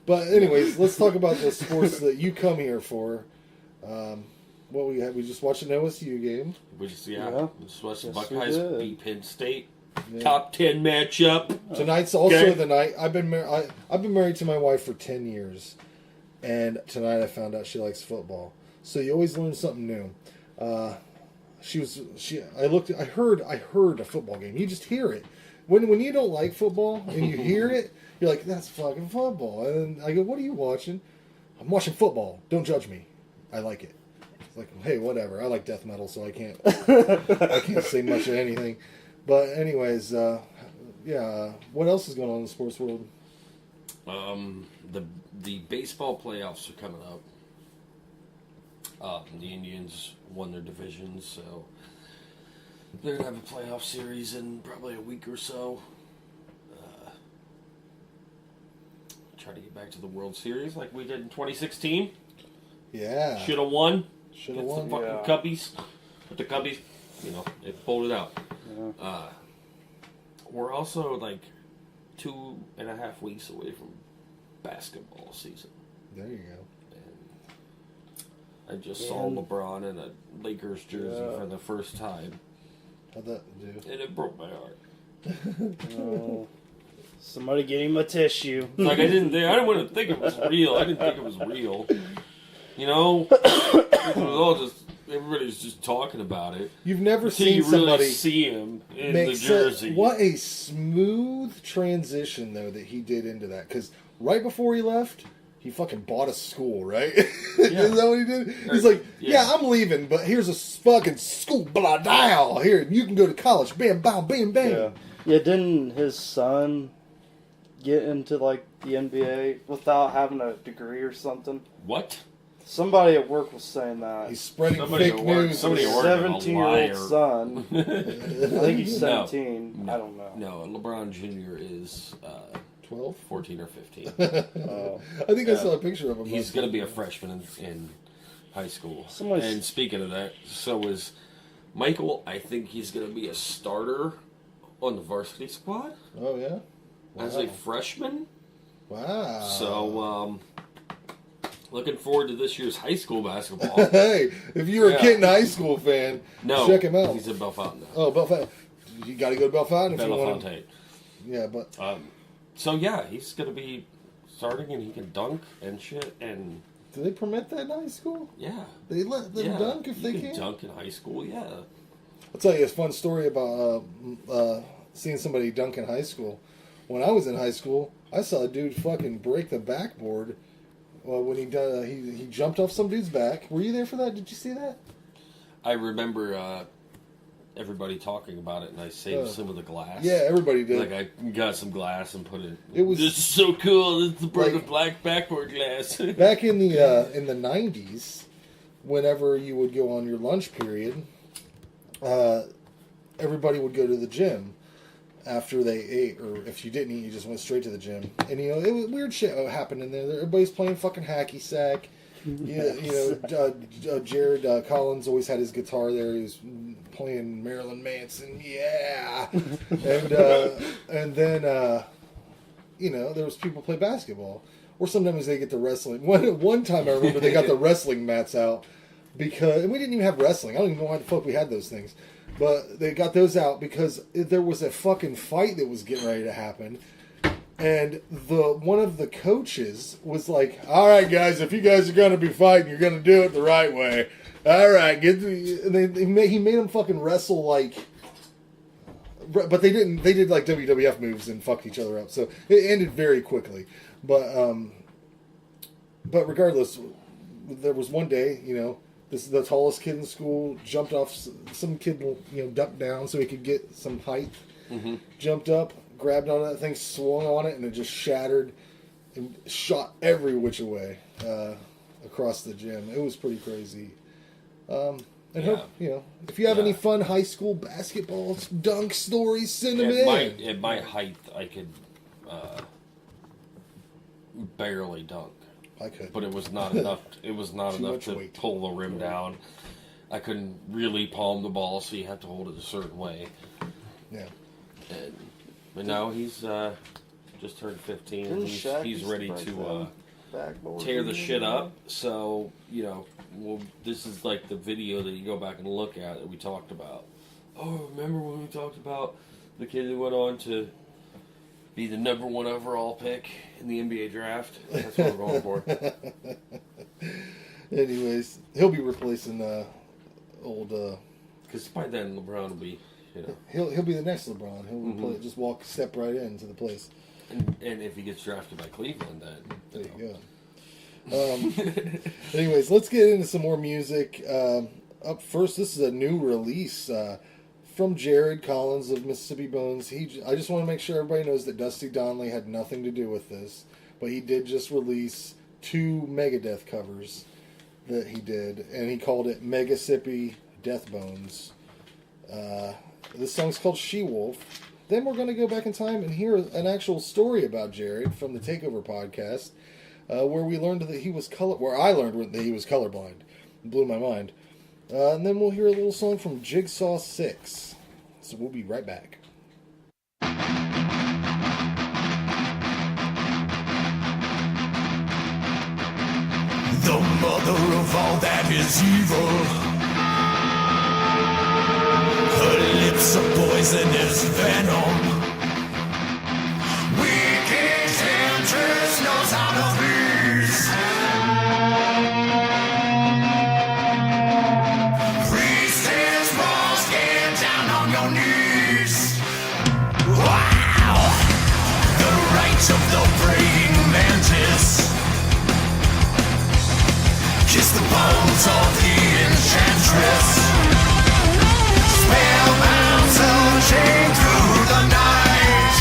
But anyways, let's talk about the sports that you come here for. What we had, we just watched an OSU game. We just watched the Yes, Buckeyes we did. beat Penn State. Yeah. Top 10 matchup. Tonight's also Okay. the night. I've been married to my wife for 10 years, and tonight I found out she likes football. So you always learn something new. I heard a football game. You just hear it. When you don't like football and you hear it, you're like, that's fucking football. And I go, what are you watching? I'm watching football. Don't judge me. I like it. It's like, hey, whatever. I like death metal, so I can't say much of anything. But anyways, what else is going on in the sports world? The baseball playoffs are coming up. The Indians won their division, so they're gonna have a playoff series in probably a week or so. Try to get back to the World Series like we did in 2016. Yeah, Should have won. Should have It's won. the fucking Cubbies. But the Cubbies, they pulled it out. Yeah. We're also like 2.5 weeks away from basketball season. There you go. I just saw LeBron in a Lakers jersey for the first time. How'd that do? And it broke my heart. Oh. Somebody get him a tissue. Like I didn't want to think it was real. I didn't think it was real. It was all just everybody's just talking about it. You've never Until seen you really somebody see him in the make jersey. What a smooth transition though that he did into that. Because right before he left, he fucking bought a school, right? Is that what he did? He's like, yeah, I'm leaving, but here's a fucking school, blah, blah. Here, you can go to college. Bam, bam, bam, bam. Yeah, didn't his son get into the NBA without having a degree or something? What? Somebody at work was saying that. He's spreading fake news. Somebody His 17-year-old son. I think he's 17. No. I don't know. No, LeBron Jr. is 12? 14 or 15. I think I saw a picture of him. He's going to be a freshman in high school. Somebody's- And speaking of that, so is Michael. I think he's going to be a starter on the varsity squad Oh, yeah? as a freshman. Wow. So, looking forward to this year's high school basketball. Hey, if you're a Kitten High School fan, check him out. He's at Bellefontaine now. Oh, Bellefontaine. You got to go to Bellefontaine if you want Bellefontaine. Yeah, but... So, yeah, he's going to be starting and he can dunk and shit. And do they permit that in high school? yeah. They let them dunk if they you can? dunk in high school, yeah. I'll tell you a fun story about seeing somebody dunk in high school. When I was in high school, I saw a dude fucking break the backboard when he jumped off some dude's back. Were you there for that? Did you see that? I remember everybody talking about it, and I saved some of the glass. Yeah, everybody did. Like, I got some glass and put it... It was- This is so cool. This is the black backboard glass. Back in the 90s, whenever you would go on your lunch period, everybody would go to the gym after they ate, or if you didn't eat, you just went straight to the gym. And it was weird shit happened in there. Everybody's playing fucking hacky sack. Jared Collins always had his guitar there. He was playing Marilyn Manson, and then there was people play basketball, or sometimes they get the wrestling. One time I remember they got the wrestling mats out and we didn't even have wrestling. I don't even know why the fuck we had those things, but they got those out because there was a fucking fight that was getting ready to happen. And one of the coaches was like, "All right, guys, if you guys are going to be fighting, you're going to do it the right way. All right, and he made them fucking wrestle like, but they didn't. They did like WWF moves and fucked each other up. So it ended very quickly. But regardless, there was one day, the tallest kid in school jumped off. Some kid, ducked down so he could get some height. Mm-hmm. Jumped up, grabbed onto that thing, swung on it, and it just shattered and shot every which way across the gym. It was pretty crazy. Hope, if you have any fun high school basketball dunk stories, send them in. At my height, I could barely dunk. I could, but it was not enough. It was not enough to pull the rim down. I couldn't really palm the ball, so you have to hold it a certain way. Yeah. But now he's just turned 15. And he's ready to tear the shit up. So this is like the video that you go back and look at that we talked about. Oh, remember when we talked about the kid who went on to be the number 1 overall pick in the NBA draft? That's what we're going for. Anyways, he'll be replacing old. Because by then LeBron will be. He'll be the next LeBron. He'll just step right into the place. And if he gets drafted by Cleveland, then there you go. Anyways, let's get into some more music. Up first, this is a new release from Jared Collins of Mississippi Bones. I just want to make sure everybody knows that Dusty Donnelly had nothing to do with this, but he did just release 2 Megadeth covers that he did, and he called it Megassippi Death Bones. This song's called She-Wolf. Then we're going to go back in time and hear an actual story about Jared from the TakeOver podcast, where we learned that he was where I learned that he was colorblind. It blew my mind. And then we'll hear a little song from Jigsaw 6. So we'll be right back. The mother of all that is evil. Her lips are poisonous venom. Wicked temptress knows how to please. Priestess must get down on your knees. Wow! The rite of the praying mantis. Kiss the bones of the enchantress. Spellbound, searching through the night.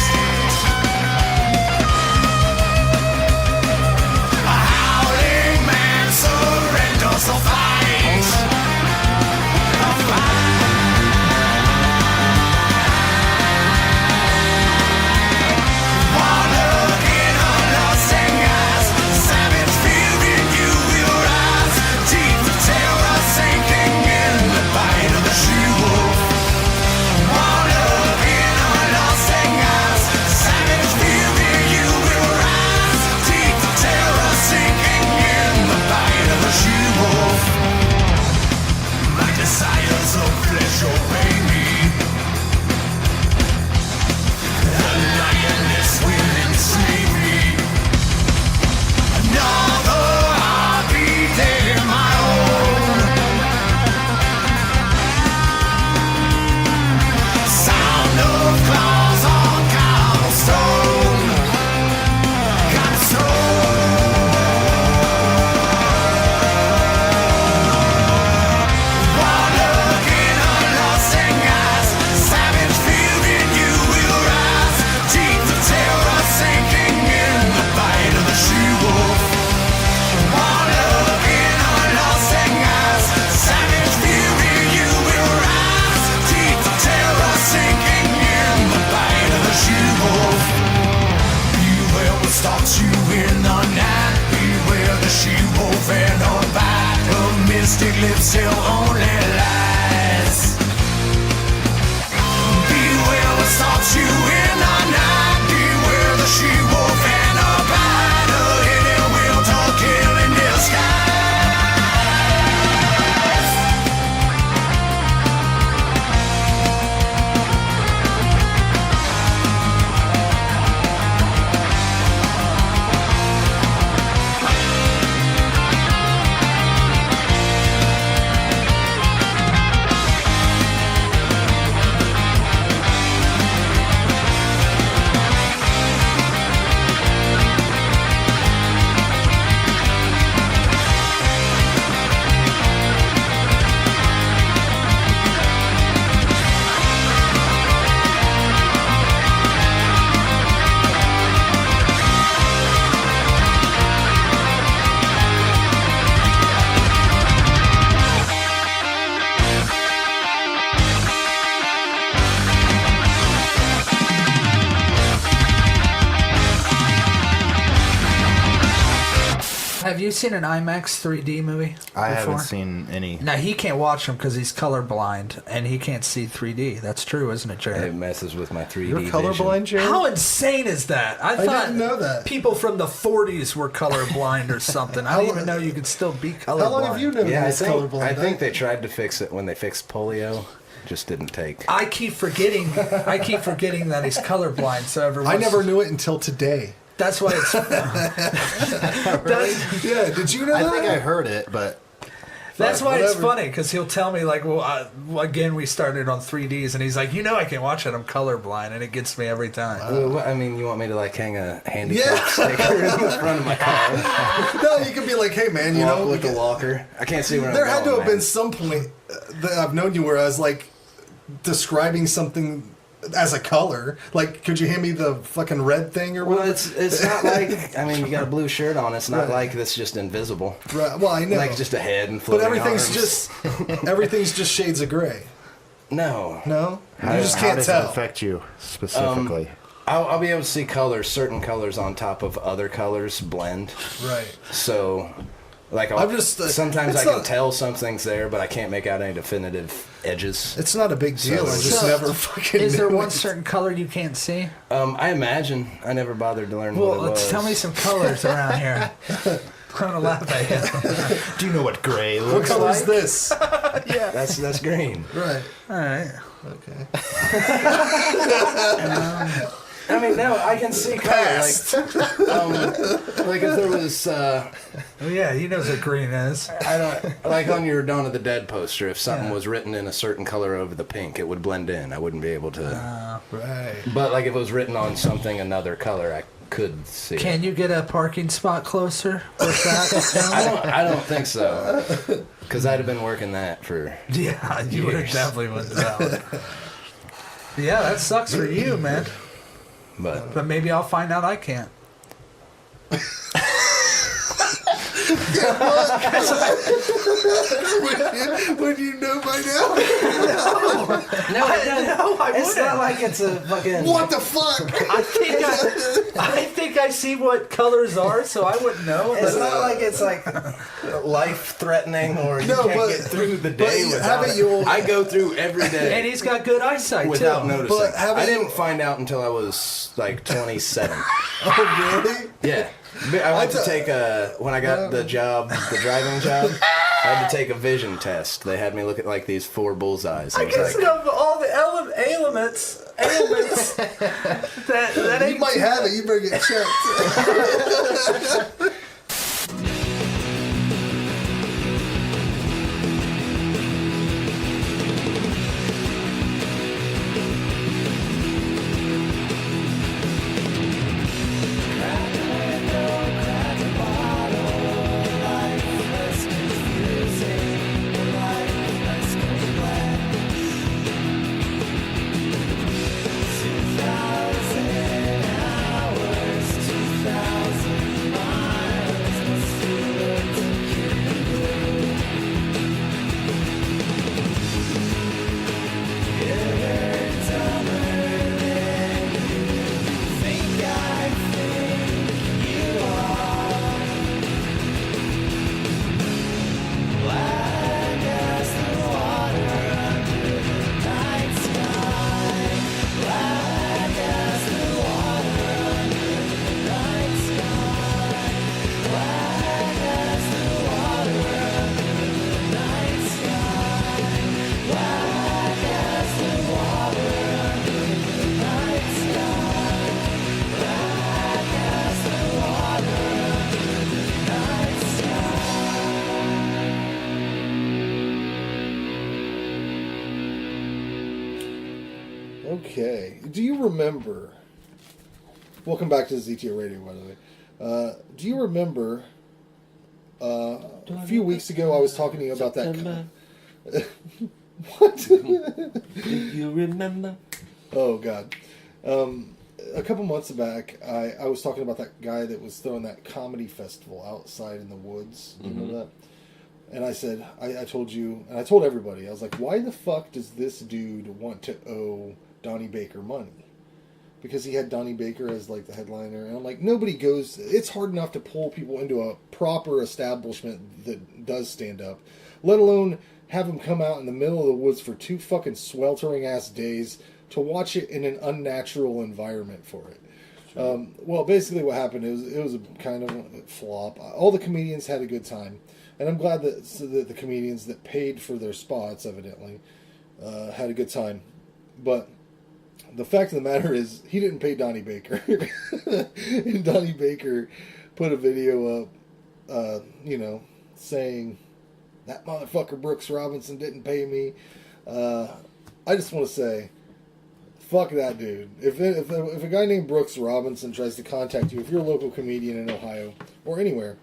A howling man surrenders the fight. A fight. One look in her lusting eyes. Savage fear in you will rise. Deep the terror sinking in the bite of the she-wolf. Desires of flesh obey me. The lioness will enslave me. Another heartbeat in my own. Sound of claws on cobblestone. Stalks you in the night. Beware the she-wolf and her bite. Her mystic lips tell only lies. Beware what stalks you in the night. Beware the she-wolf and her bite. Her hidden will to kill in disguise. Have you seen an IMAX 3D movie? I haven't before? seen any. Now, he can't watch them because he's colorblind, and he can't see 3D. That's true, isn't it, Jared? It messes with my 3D You're colorblind, Jared? How insane is that? I thought didn't know that. people from the 40s were colorblind or something. I didn't even know you could still be colorblind. How long have you known Yeah, he's colorblind? I think they tried to fix it when they fixed polio. Just didn't take. I keep forgetting that he's colorblind. So everyone. I never knew it until today. That's why it's. Yeah, did you know that? I think I heard it, but That's why it's whatever. funny, because he'll tell me, like, well, again, we started on 3Ds, and he's like, I can watch it, I'm colorblind, and it gets me every time. Well, I mean, you want me to, like, hang a handicap sticker in the front of my car? No, you can be like, hey, man, you Walk know. with the walker. I can't see where I'm There going, had to have man. been some point that I've known you where I was, like, describing something as a color. Like, could you hand me the fucking red thing or whatever? Well, it's not like, I mean, you got a blue shirt on. It's not Right. like it's just invisible. Right. Well, I know. Like just a head and But floating everything's arms. everything's just shades of gray. No. No? how, You just how can't does tell. it affect you specifically? I'll be able to see colors, certain colors on top of other colors blend. Right. So, like, I'm just, sometimes it's I can not- tell something's there, but I can't make out any definitive edges. It's not a big deal. I just So, never fucking Is there knew one it. certain color you can't see? I imagine. I never bothered to learn what it Well, was. tell me some colors around here. I'm gonna laugh at you. Do you know what gray What looks color like? is this? Yeah. That's green. Right. All right. Okay. I mean, no, I can see color. Like if there was, Oh, yeah, he knows what green is. I don't like on your Dawn of the Dead poster. If something was written in a certain color over the pink, it would blend in. I wouldn't be able to. Right. But like if it was written on something another color, I could see. Can you get a parking spot closer with that? I don't think so. Because I'd have been working that for. Yeah, you would have years. definitely went down. Yeah, that sucks for you, man. But maybe I'll find out I can't. Would you know by now? No, it's not like it's a fucking. What the fuck? I think I see what colors are, so I wouldn't know. It's but- not like it's like life threatening or you No, can't but- get through the day but without haven't it. you- I go through every day. And he's got good eyesight without too. noticing. But haven't I you- didn't find out until I was like 27. Oh, really? Yeah. I went to take when I got the job, the driving job, I had to take a vision test. They had me look at like these 4 bullseyes. I It was guess like, of all the ailments, that You ain't might have it. You better get checked. Okay. Do you remember? Welcome back to ZTO Radio, by the way. Do you remember? A few weeks ago, I was talking to you about that. What? Do you remember? Oh God. A couple months back, I was talking about that guy that was throwing that comedy festival outside in the woods. Do you know that? And I said, I told you, and I told everybody, I was like, why the fuck does this dude want to owe Donnie Baker money? because he had Donnie Baker as like the headliner, and I'm like, nobody goes. It's hard enough to pull people into a proper establishment that does stand up, let alone have them come out in the middle of the woods for 2 fucking sweltering ass days to watch it in an unnatural environment for it. Well, basically what happened is it was a kind of a flop. All the comedians had a good time, and I'm glad that the comedians that paid for their spots evidently had a good time. But the fact of the matter is, he didn't pay Donnie Baker. And Donnie Baker put a video up, saying, that motherfucker Brooks Robinson didn't pay me. I just want to say, fuck that dude. If a guy named Brooks Robinson tries to contact you, if you're a local comedian in Ohio or anywhere,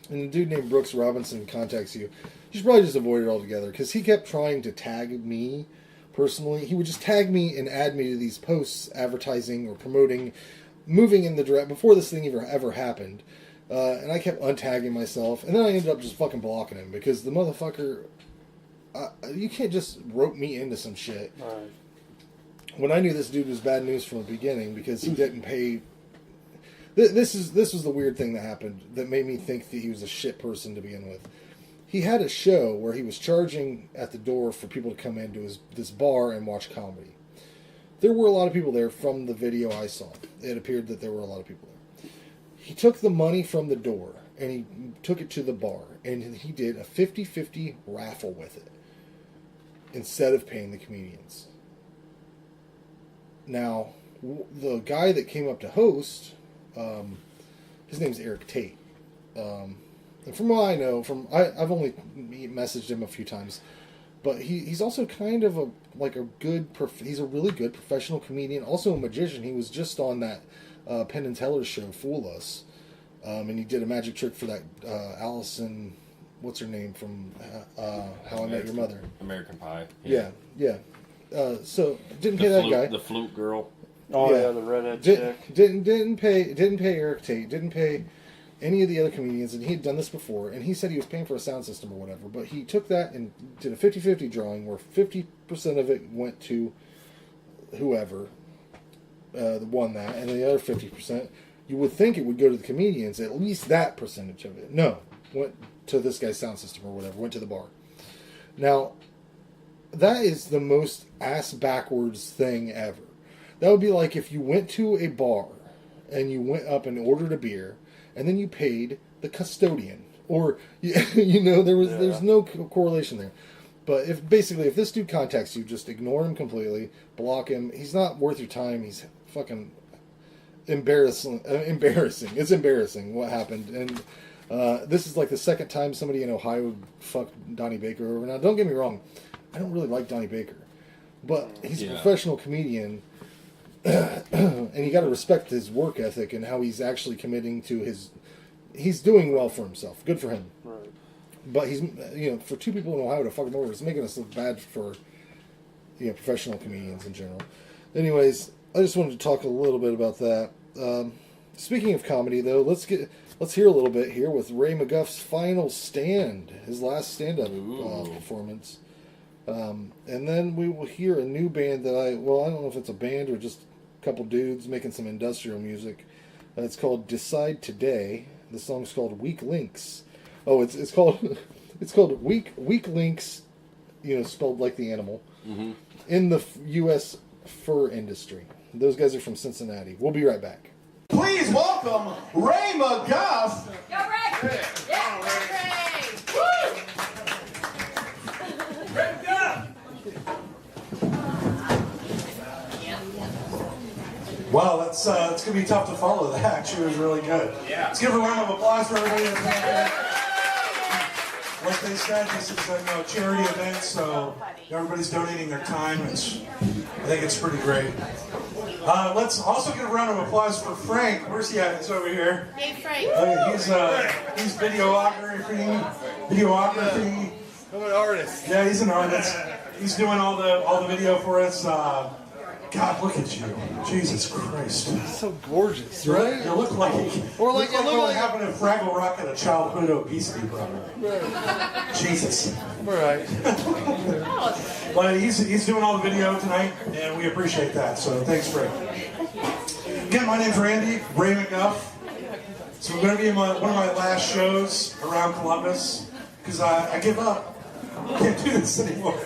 and a dude named Brooks Robinson contacts you, you should probably just avoid it altogether, because he kept trying to tag me personally. He would just tag me and add me to these posts advertising or promoting, moving in the direction before this thing ever happened. And I kept untagging myself, and then I ended up just fucking blocking him, because the motherfucker, you can't just rope me into some shit. Right. When I knew this dude was bad news from the beginning, because he didn't pay. This was the weird thing that happened that made me think that he was a shit person to begin with. He had a show where he was charging at the door for people to come into this bar and watch comedy. There were a lot of people there from the video I saw. It appeared that there were a lot of people there. He took the money from the door and he took it to the bar, and he did a 50-50 raffle with it instead of paying the comedians. Now, the guy that came up to host, his name's Eric Tate. And from what I know, I've only messaged him a few times, but he's also kind of he's a really good professional comedian, also a magician. He was just on that Penn and Teller's show, Fool Us, and he did a magic trick for that Allison, what's her name from How I Met Your Mother, American Pie. Yeah. So didn't pay that guy, the flute girl. Oh yeah, the redhead chick. Didn't pay Eric Tate. Didn't pay any of the other comedians, and he had done this before, and he said he was paying for a sound system or whatever, but he took that and did a 50-50 drawing where 50% of it went to whoever won that, and the other 50%, you would think it would go to the comedians, at least that percentage of it. No, went to this guy's sound system or whatever, went to the bar. Now, that is the most ass-backwards thing ever. That would be like if you went to a bar and you went up and ordered a beer, and then you paid the custodian, or there's no correlation there. But if this dude contacts you, just ignore him completely, block him. He's not worth your time. He's fucking embarrassing. It's embarrassing what happened, and this is like the second time somebody in Ohio fucked Donnie Baker over. Now, don't get me wrong, I don't really like Donnie Baker, but he's a professional comedian. And you got to respect his work ethic and how he's actually committing to he's doing well for himself. Good for him. Right. But he's, for two people in Ohio to fuck him over, it's making us look bad for, professional comedians in general. Anyways, I just wanted to talk a little bit about that. Speaking of comedy, though, let's hear a little bit here with Ray McGuff's final stand, his last stand-up performance. And then we will hear a new band that I don't know if it's a band or just a couple dudes making some industrial music. It's called Decide Today. The song's called Weak Linx. Oh, it's called Weak Linx, spelled like the animal, in the U.S. fur industry. Those guys are from Cincinnati. We'll be right back. Please welcome Ray McGuff. Go Ray! Yeah, Ray! Woo! Ray McGuff! Wow, that's it's gonna be tough to follow that. She was really good. Yeah. Let's give a round of applause for everybody that's been there. Like they said, this is a charity event, so everybody's donating their time. I think it's pretty great. Let's also give a round of applause for Frank. Where's he at? He's over here. Hey, Frank. He's videography. I'm an artist. Yeah, he's an artist. He's doing all the video for us. God, look at you. Jesus Christ. So gorgeous, right? You look like having a Fraggle Rock and a childhood obesity problem. Right. Jesus. All right. But he's doing all the video tonight, and we appreciate that. So thanks, Frank. Again, my name's Randy, Ray McGuff. So I'm going to be in one of my last shows around Columbus because I give up. I can't do this anymore.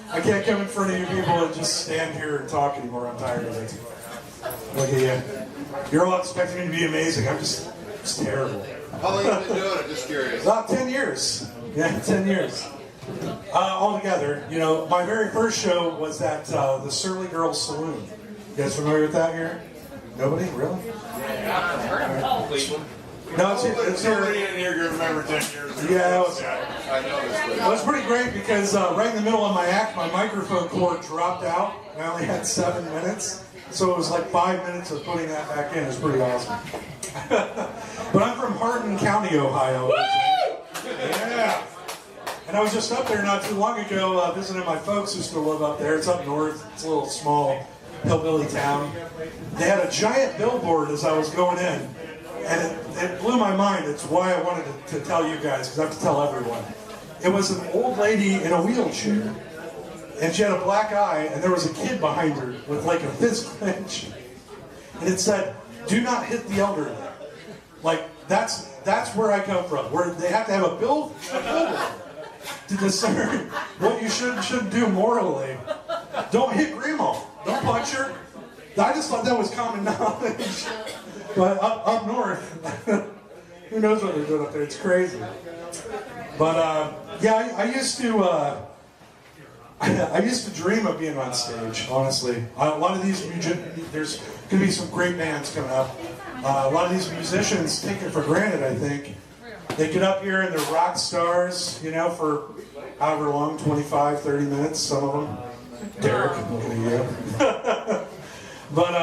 I can't come in front of you people and just stand here and talk anymore. I'm tired of it. Look at you. You're all expecting me to be amazing. I'm just terrible. How long have you been doing it? Just curious. About 10 years. Yeah, 10 years. All together. You know, my very first show was at the Surly Girls Saloon. You guys familiar with that here? Nobody? Really? No, it's Nobody in here can remember 10 years ago. Yeah, I it was pretty great because right in the middle of my act, my microphone cord dropped out. And I only had 7 minutes. So it was like 5 minutes of putting that back in. It was pretty awesome. But I'm from Hardin County, Ohio. Yeah. And I was just up there not too long ago visiting my folks who still live up there. It's up north. It's a little small hillbilly town. They had a giant billboard as I was going in. And it blew my mind. It's why I wanted to tell you guys, because I have to tell everyone. It was an old lady in a wheelchair. And she had a black eye, and there was a kid behind her with like a fist clench. And it said, "Do not hit the elderly." Like, that's where I come from, where they have to have a billboard to discern what you should and shouldn't do morally. Don't hit grandma. Don't punch her. I just thought that was common knowledge. But up north, who knows what they're doing up there? It's crazy. But yeah, I used to. I used to dream of being on stage, honestly. A lot of these there's going to be some great bands coming up. A lot of these musicians take it for granted, I think. They get up here and they're rock stars, you know, for however long, 25, 30 minutes, some of them. Derek, I'm looking at you. But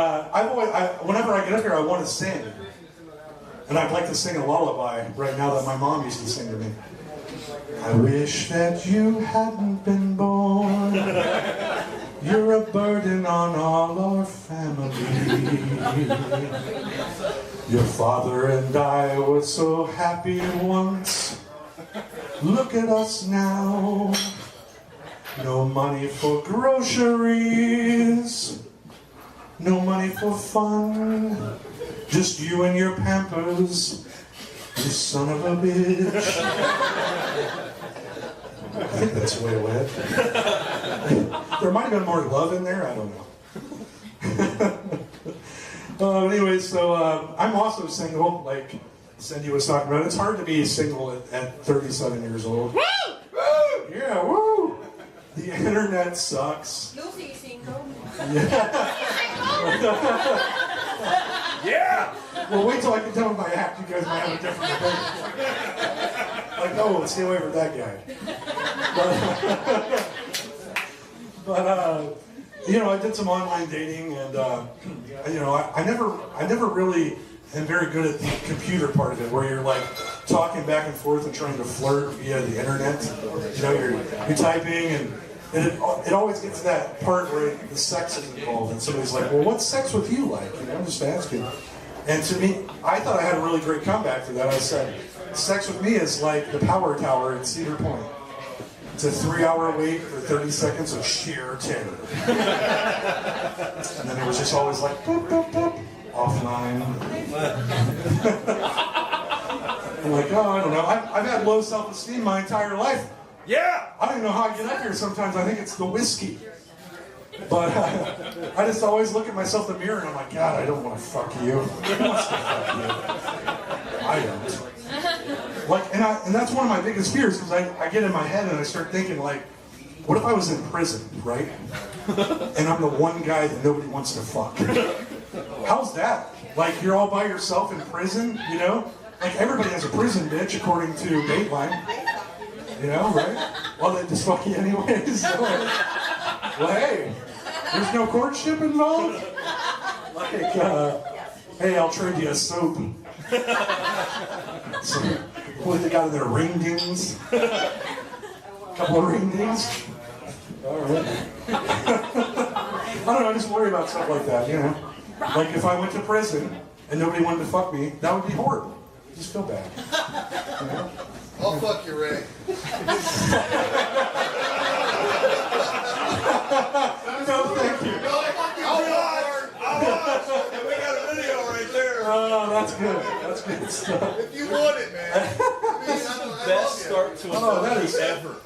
whenever I get up here, I want to sing. And I'd like to sing a lullaby right now that my mom used to sing to me. I wish that you hadn't been born. You're a burden on all our family. Your father and I were so happy once. Look at us now. No money for groceries. No money for fun. Just you and your Pampers. You son of a bitch. I think that's way wet. There might have been more love in there, I don't know. Anyway, so I'm also single, like Cindy was talking about. It's hard to be single at 37 years old. Woo! Woo! Yeah, woo! The internet sucks. Lucy's single. Yeah! Well, wait till I get done with my act. You guys might have a different opinion. Like, oh, stay away from that guy. But you know, I did some online dating, and you know, I never really am very good at the computer part of it, where you're like talking back and forth and trying to flirt via the internet. You know, you're typing, and it always gets to that part where the sex is involved, and somebody's like, "Well, what's sex with you like?" You know, I'm just asking. And to me, I thought I had a really great comeback for that. I said, "Sex with me is like the Power Tower at Cedar Point. It's a 3-hour wait for 30 seconds of sheer terror." And then it was just always like, boop, boop, boop, offline. I'm like, oh, I don't know. I've had low self-esteem my entire life. Yeah! I don't even know how I get up here sometimes. I think it's the whiskey. But I just always look at myself in the mirror and I'm like, God, I don't want to fuck you. Who wants to fuck you? I don't. Like, and that's one of my biggest fears, because I get in my head and I start thinking, like, what if I was in prison, right? And I'm the one guy that nobody wants to fuck. How's that? Like, you're all by yourself in prison, you know? Like, everybody has a prison, bitch, according to Dateline. You know, right? Well, they just fuck you anyways. So, well, hey, there's no courtship involved? Like, hey, I'll trade you a soap. So, what they got in their ring dings? Couple of ring dings? Alright. I don't know, I just worry about stuff like that, you know? Like if I went to prison and nobody wanted to fuck me, that would be horrible. I just feel bad. You know? I'll fuck you, Ray. No, thank you. I'll watch. And we got a video That's good. That's good stuff. If you want it, man. Best start to a that is ever.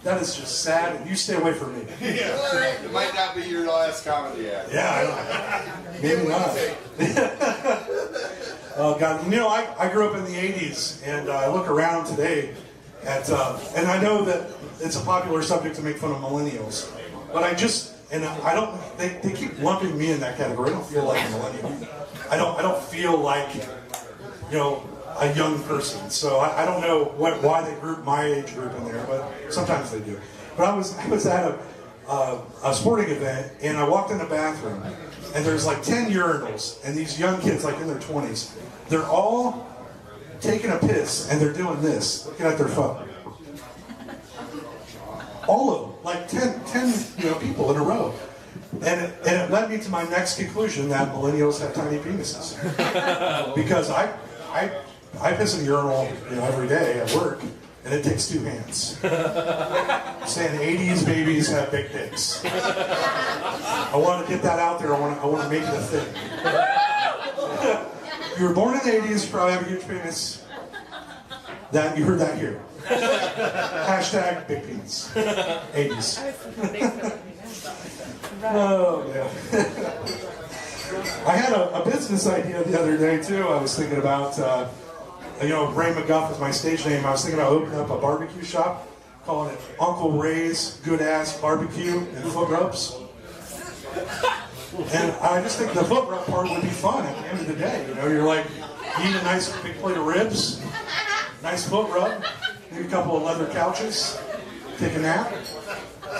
That is just sad, and you stay away from me. Yeah. It might not be your last comedy act. Yeah, maybe not. Oh God, you know, I grew up in the '80s, and I look around today at, and I know that it's a popular subject to make fun of millennials, but I don't. They keep lumping me in that category. I don't feel like a millennial. I don't feel like, you know, a young person. So I don't know why they group my age group in there, but sometimes they do. But I was at a sporting event, and I walked in a bathroom, and there's like 10 urinals, and these young kids, like in their 20s, they're all taking a piss, and they're doing this, looking at their phone. All of them, like 10 people in a row. And it led me to my next conclusion that millennials have tiny penises. Because I piss in a urinal every day at work, and it takes 2 hands. I'm saying 80s babies have big dicks. I want to get that out there. I want to make it a thing. If you were born in the 80s, you probably have a huge penis. You heard that here. Hashtag big penis. 80s. Oh, yeah. I had a business idea the other day, too. I was thinking about, Ray McGuff is my stage name. I was thinking about opening up a barbecue shop, calling it Uncle Ray's Good Ass Barbecue and Foot Rubs. And I just think the foot rub part would be fun at the end of the day. You're like, eat a nice big plate of ribs, nice foot rub, maybe a couple of leather couches, take a nap.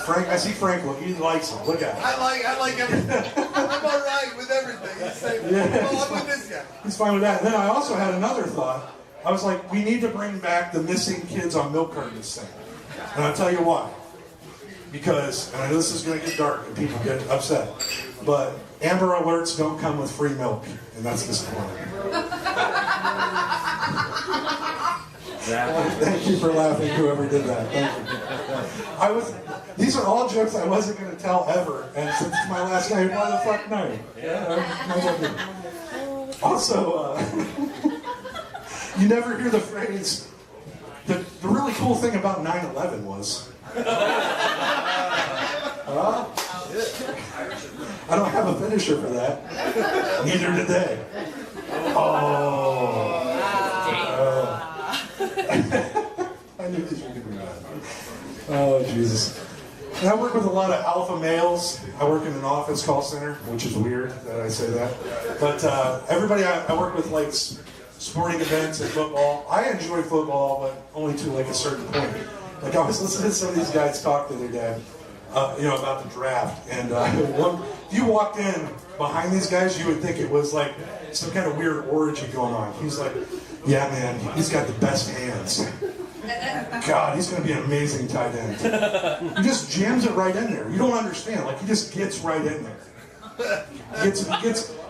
Frank, I see Frank. Look, he likes it. Look at him. I like everything. I'm all right with everything. He's saying, I'm with this guy. He's fine with that. And then I also had another thought. I was like, we need to bring back the missing kids on milk cartons thing. And I'll tell you why. Because, and I know this is going to get dark and people get upset, but Amber Alerts don't come with free milk, and that's disappointing. Thank you for laughing, whoever did that. Thank you. These are all jokes I wasn't going to tell ever, and since it's my last night, why the fuck no? Also, you never hear the phrase, the really cool thing about 9/11 was, I don't have a finisher for that. Neither did they. I knew these were going to be bad. Oh, Jesus. And I work with a lot of alpha males. I work in an office call center, which is weird that I say that. But everybody I work with likes sporting events and football. I enjoy football, but only to like a certain point. Like I was listening to some of these guys talk the other day, about the draft. And if you walked in behind these guys, you would think it was like some kind of weird orgy going on. He's like, yeah, man, he's got the best hands. God, he's going to be an amazing tight end. He just jams it right in there. You don't understand. Like, he just gets right in there.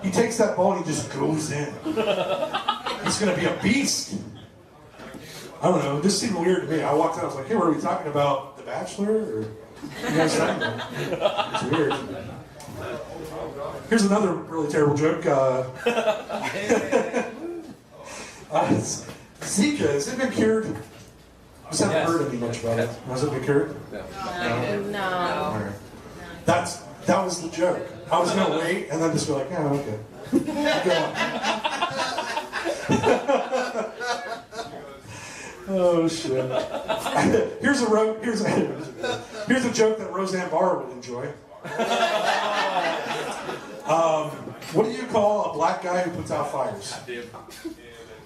He takes that ball and he just goes in. He's going to be a beast. I don't know. It just seemed weird to me. I walked out. I was like, hey, were we talking about The Bachelor? Or you guys talking about? It's weird. Here's another really terrible joke. Zika, has it been cured? I just haven't heard any much about it. Has it been cured? No. That was the joke. I was going to wait and then just be like, yeah, okay. Oh, shit. Here's a joke that Roseanne Barr would enjoy. What do you call a black guy who puts out fires?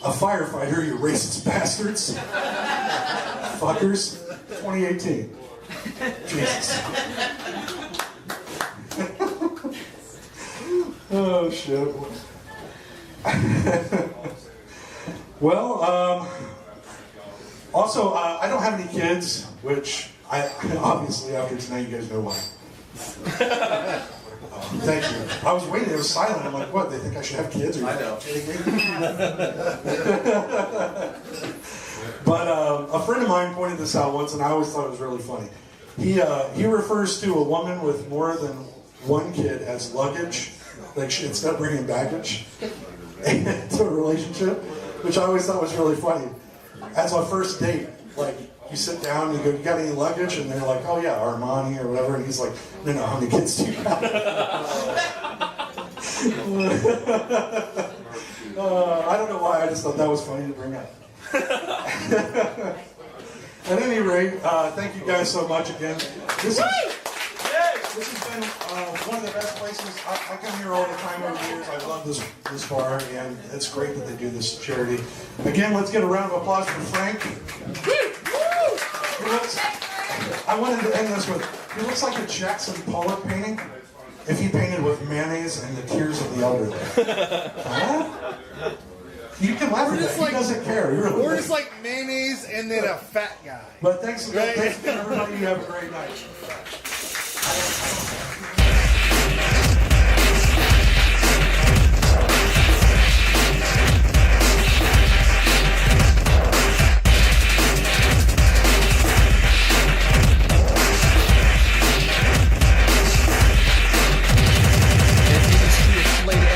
A firefighter, you racist bastards. Fuckers. 2018. Jesus. Oh, shit. Well, also, I don't have any kids, which obviously after tonight you guys know why. Thank you. I was waiting. It was silent. I'm like, what? They think I should have kids? I know. But a friend of mine pointed this out once, and I always thought it was really funny. He refers to a woman with more than one kid as luggage, like instead of bringing baggage. into a relationship, which I always thought was really funny. As a first date, like, you sit down and you go, you got any luggage? And they're like, oh yeah, Armani or whatever. And he's like, no, how many kids do you have? I don't know why, I just thought that was funny to bring up. At any rate, thank you guys so much again. This has been one of the best places. I come here all the time over the years. I love this bar, and it's great that they do this charity. Again, let's get a round of applause for Frank. I wanted to end this with, he looks like a Jackson Pollock painting if he painted with mayonnaise and the tears of the elderly. Huh? You can laugh at that. He doesn't care. Really. Or just like mayonnaise and then a fat guy. But thanks again, everybody. You have a great night.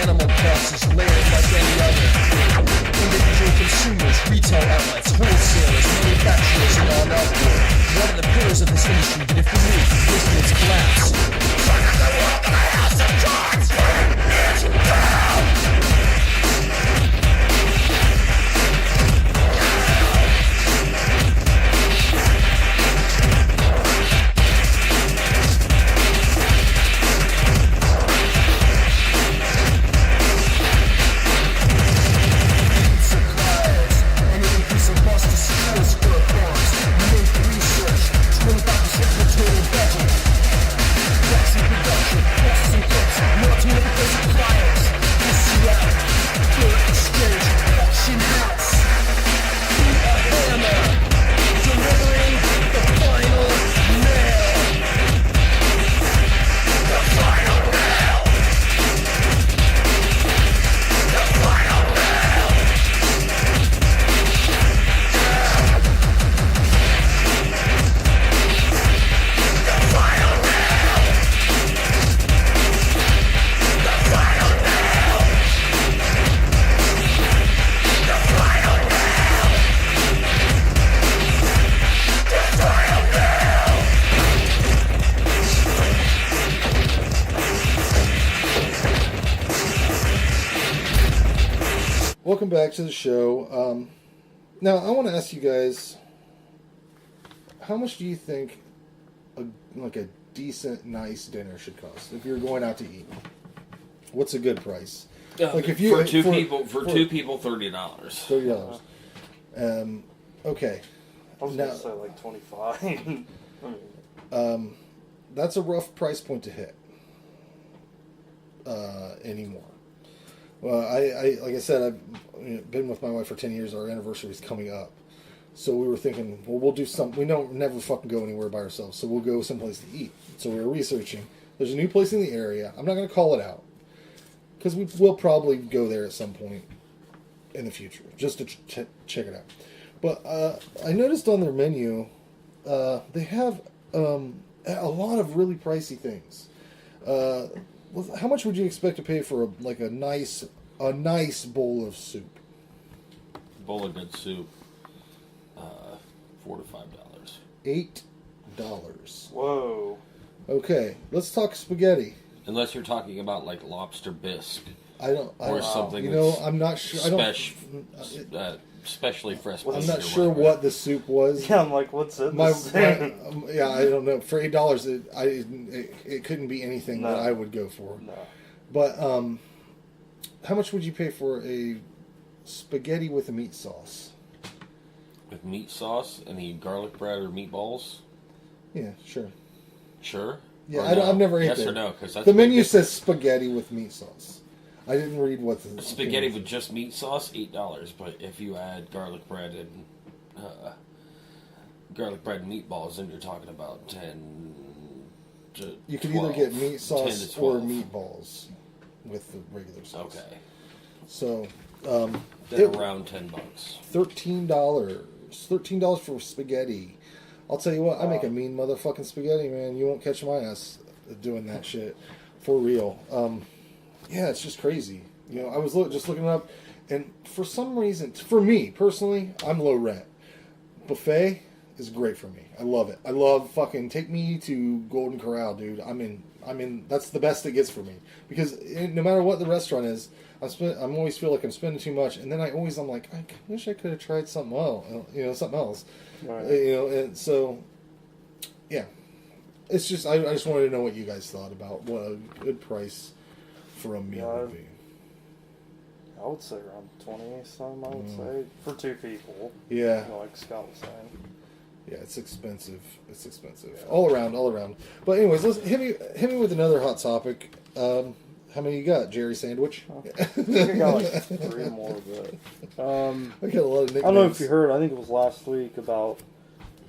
Animal parts is layered like any other. Individual consumers, retail outlets, wholesalers, manufacturers, and all outward. One of the pillars of this industry that if removed, business collapse. Welcome back to the show. Now, I want to ask you guys, how much do you think a decent, nice dinner should cost if you're going out to eat? What's a good price? Like if you for two people, $30. Okay. I was gonna say like 25. That's a rough price point to hit anymore. Well, I like I said, I've been with my wife for 10 years. Our anniversary is coming up. So we were thinking, well, we'll do something. We don't never fucking go anywhere by ourselves, so we'll go someplace to eat. So we were researching. There's a new place in the area. I'm not going to call it out, because we will probably go there at some point in the future, just to check it out. But I noticed on their menu, they have a lot of really pricey things. How much would you expect to pay for a nice bowl of soup? Bowl of good soup, $4 to $5. $8. Whoa. Okay, let's talk spaghetti. Unless you're talking about like lobster bisque. Or something. You know, I'm not sure. Especially fresh. I'm not sure what the soup was. Yeah, I'm like, what's in this thing? Yeah, I don't know. For $8, it couldn't be anything that I would go for. No. But how much would you pay for a spaghetti with a meat sauce? With meat sauce? Any garlic bread or meatballs? Yeah, sure. Sure? Yeah, I've never ate yes that. Yes or no? Cause that's the menu says spaghetti with meat sauce. I didn't read what the spaghetti with just meat sauce, $8. But if you add garlic bread and meatballs, then you're talking about 10 to You could 12, either get meat sauce 10 or to 12. meatballs with the regular sauce. Okay. So then around $10. $13 for spaghetti. I'll tell you what, I make a mean motherfucking spaghetti, man. You won't catch my ass doing that shit for real. Yeah, it's just crazy. You know, I was just looking it up, and for some reason, for me personally, I'm low rent. Buffet is great for me. I love it. I love fucking take me to Golden Corral, dude. I'm in. That's the best it gets for me because no matter what the restaurant is, I'm always feel like I'm spending too much, and then I'm like, I wish I could have tried something else. You know, something else. Right. You know, and so, yeah, it's just I just wanted to know what you guys thought about what a good price for a meal would be. I would say around 20 some. I would say for 2 people. Yeah. You know, like Scott was saying. Yeah, it's expensive. It's expensive. Yeah. All around. But anyways, let's hit me with another hot topic. How many you got, Jerry Sandwich? I think I got like 3 more, but I got a lot of nicknames. I don't know if you heard. I think it was last week about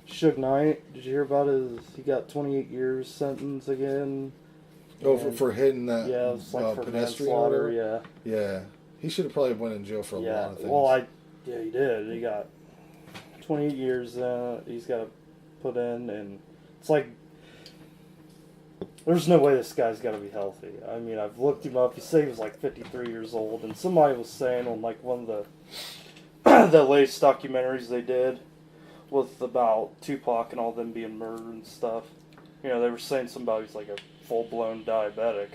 Suge Knight. Did you hear about his? He got 28 years sentence again. Oh, for hitting that it's like for pedestrian manslaughter. order? Yeah. He should have probably went in jail for a lot of things. Well, he did. He got 28 years. He's got to put in, and it's like there's no way this guy's got to be healthy. I mean, I've looked him up. He said he was like 53 years old, and somebody was saying on like one of the latest documentaries they did with about Tupac and all them being murdered and stuff. You know, they were saying somebody's like a full-blown diabetic.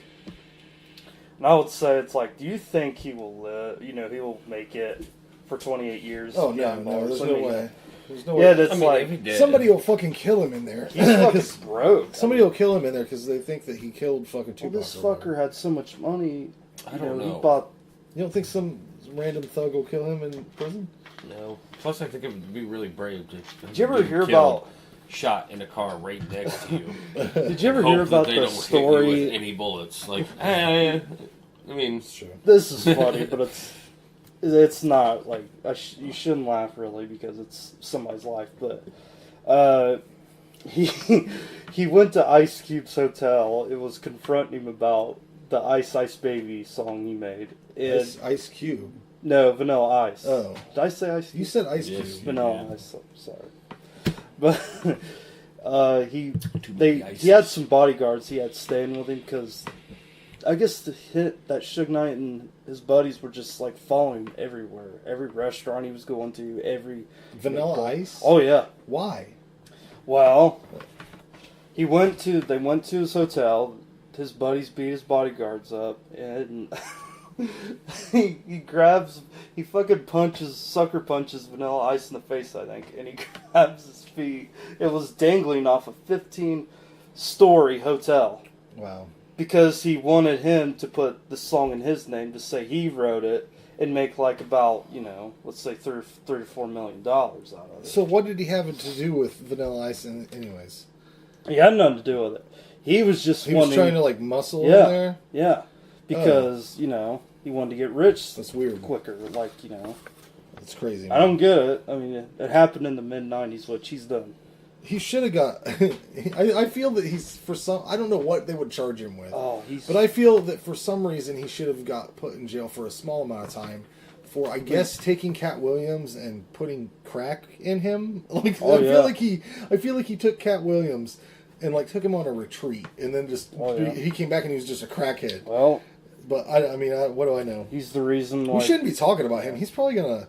And I would say it's like, do you think he will live? You know, he will make it for 28 years? Oh no, there's no way. There's no yeah, way. that's like somebody will fucking kill him in there. He's fucking broke. Somebody will kill him in there because they think that he killed fucking Tupac. Well, this fucker had so much money. I don't know. He bought. You don't think some random thug will kill him in prison? No. Plus, I think it would be really brave to. Did you ever hear killed, about? Shot in a car right next to you? Did you ever hear about the story? Hit you with any bullets? Like, I mean, this is funny, but it's not like you shouldn't laugh really because it's somebody's life. But he went to Ice Cube's hotel. It was confronting him about the Ice Ice Baby song he made. Ice Cube. No, Vanilla Ice. Oh, did I say Ice Cube? You said Ice Cube. Vanilla Ice. Sorry. But he had some bodyguards he had staying with him because I guess the hit that Suge Knight and his buddies were just like following him everywhere, every restaurant he was going to, every Vanilla Ice. Oh yeah. Why? Well, they went to his hotel. His buddies beat his bodyguards up, and he fucking sucker punches Vanilla Ice in the face, I think, and he grabs his feet. It was dangling off a 15-story hotel. Wow. Because he wanted him to put the song in his name, to say he wrote it, and make like about, let's say $3 or $4 million out of it. So what did he have to do with Vanilla Ice anyways? He had nothing to do with it. He was just was trying to like muscle in there? Yeah. Because, he wanted to get rich. That's weird. Quicker, That's crazy. Man. I don't get it. I mean, it happened in the mid-90s, what he's done. He should have got... I feel that he's, for some... I don't know what they would charge him with. Oh, but I feel that for some reason he should have got put in jail for a small amount of time for, I guess, taking Cat Williams and putting crack in him. I feel like he took Cat Williams and took him on a retreat, and then just he came back and he was just a crackhead. Well... But, I mean, what do I know? He's the reason why... We shouldn't be talking about him. He's probably going to...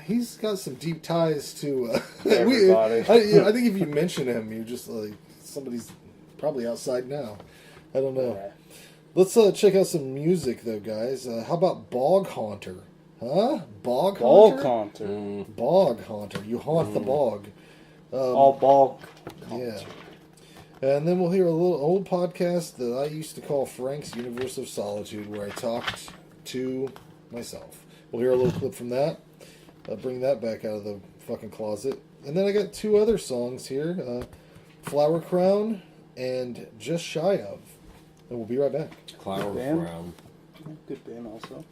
He's got some deep ties to... everybody. I think if you mention him, you're just like... Somebody's probably outside now. I don't know. Okay. Let's check out some music, though, guys. How about Boghaunter? Huh? Boghaunter? Boghaunter. You haunt the bog. All bog. Yeah. And then we'll hear a little old podcast that I used to call Frank's Universe of Solitude, where I talked to myself. We'll hear a little clip from that. I'll bring that back out of the fucking closet. And then I got 2 other songs here. Flower Crown and Just Shy Of. And we'll be right back. Flower Crown. Good band also.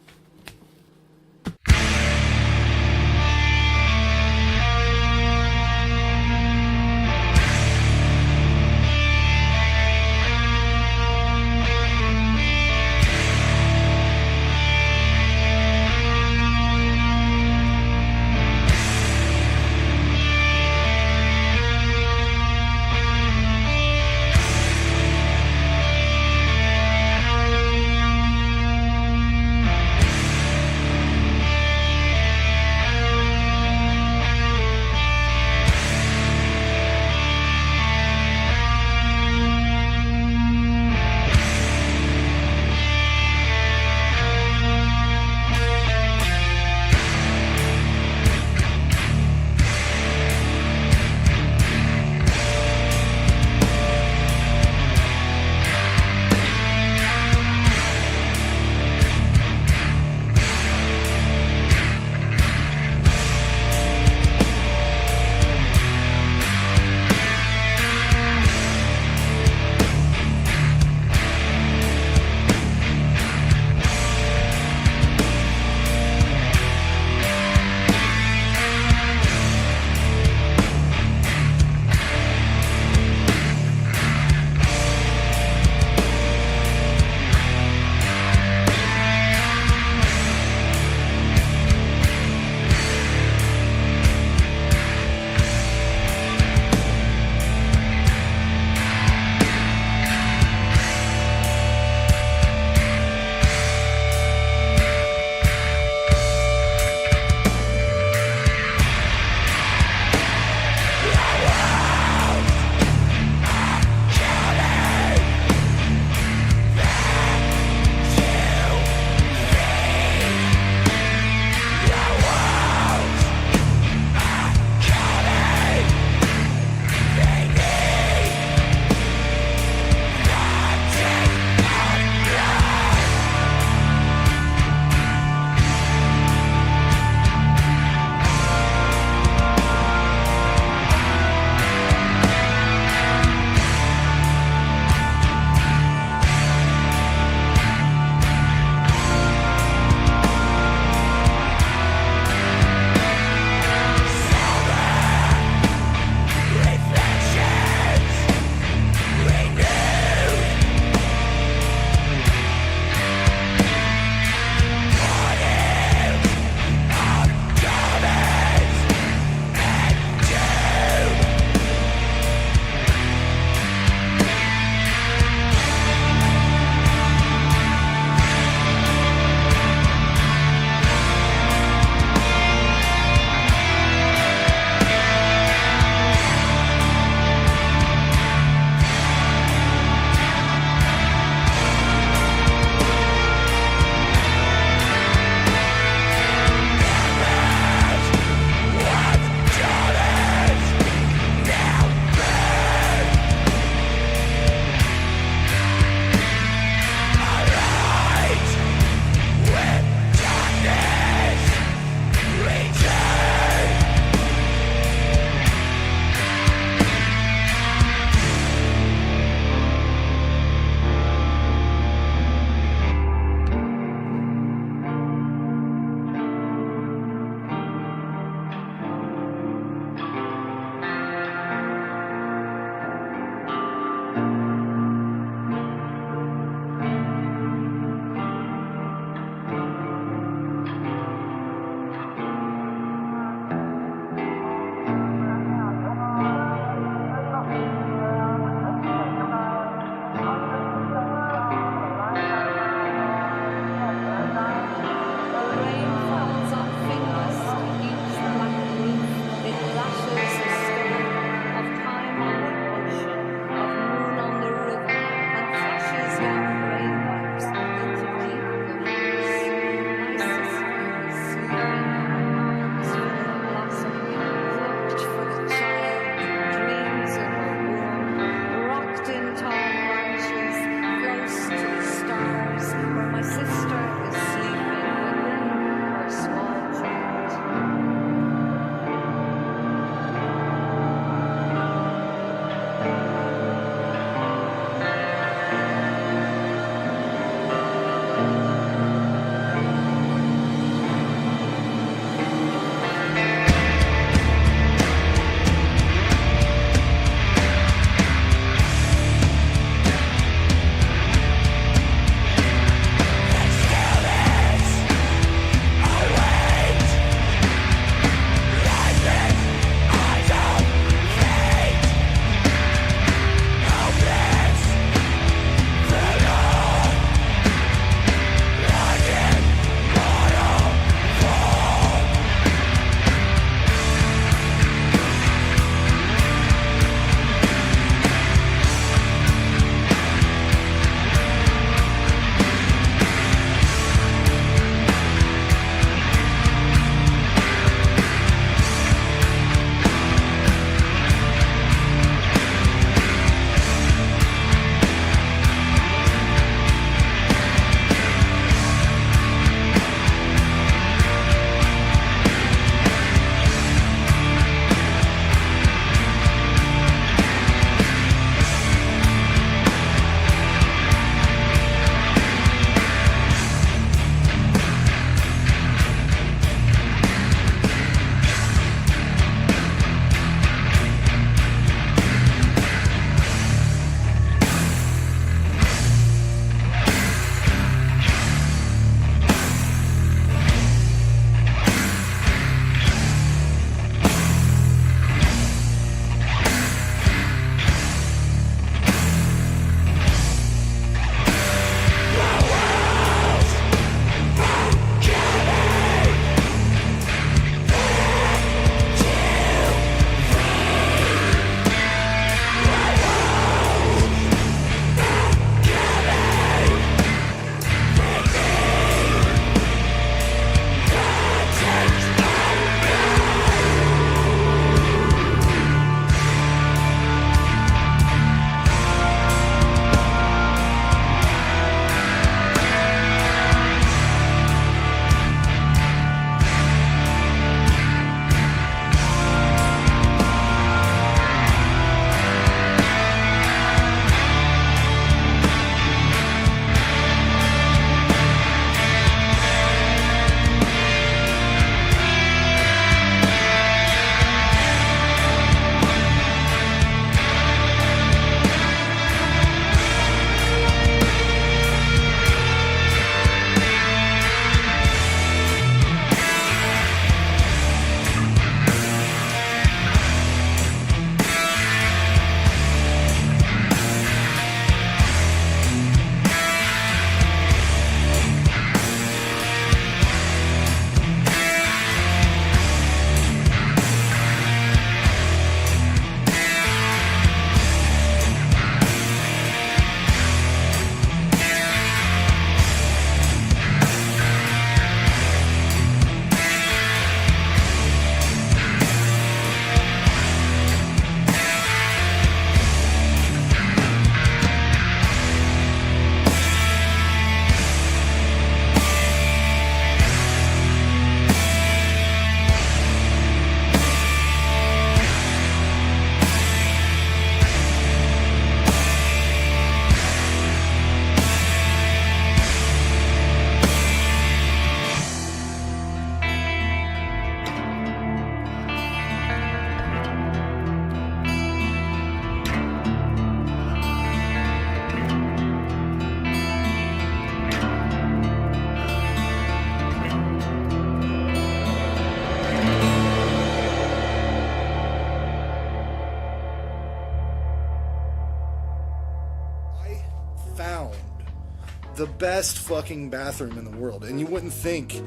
the best fucking bathroom in the world. And you wouldn't think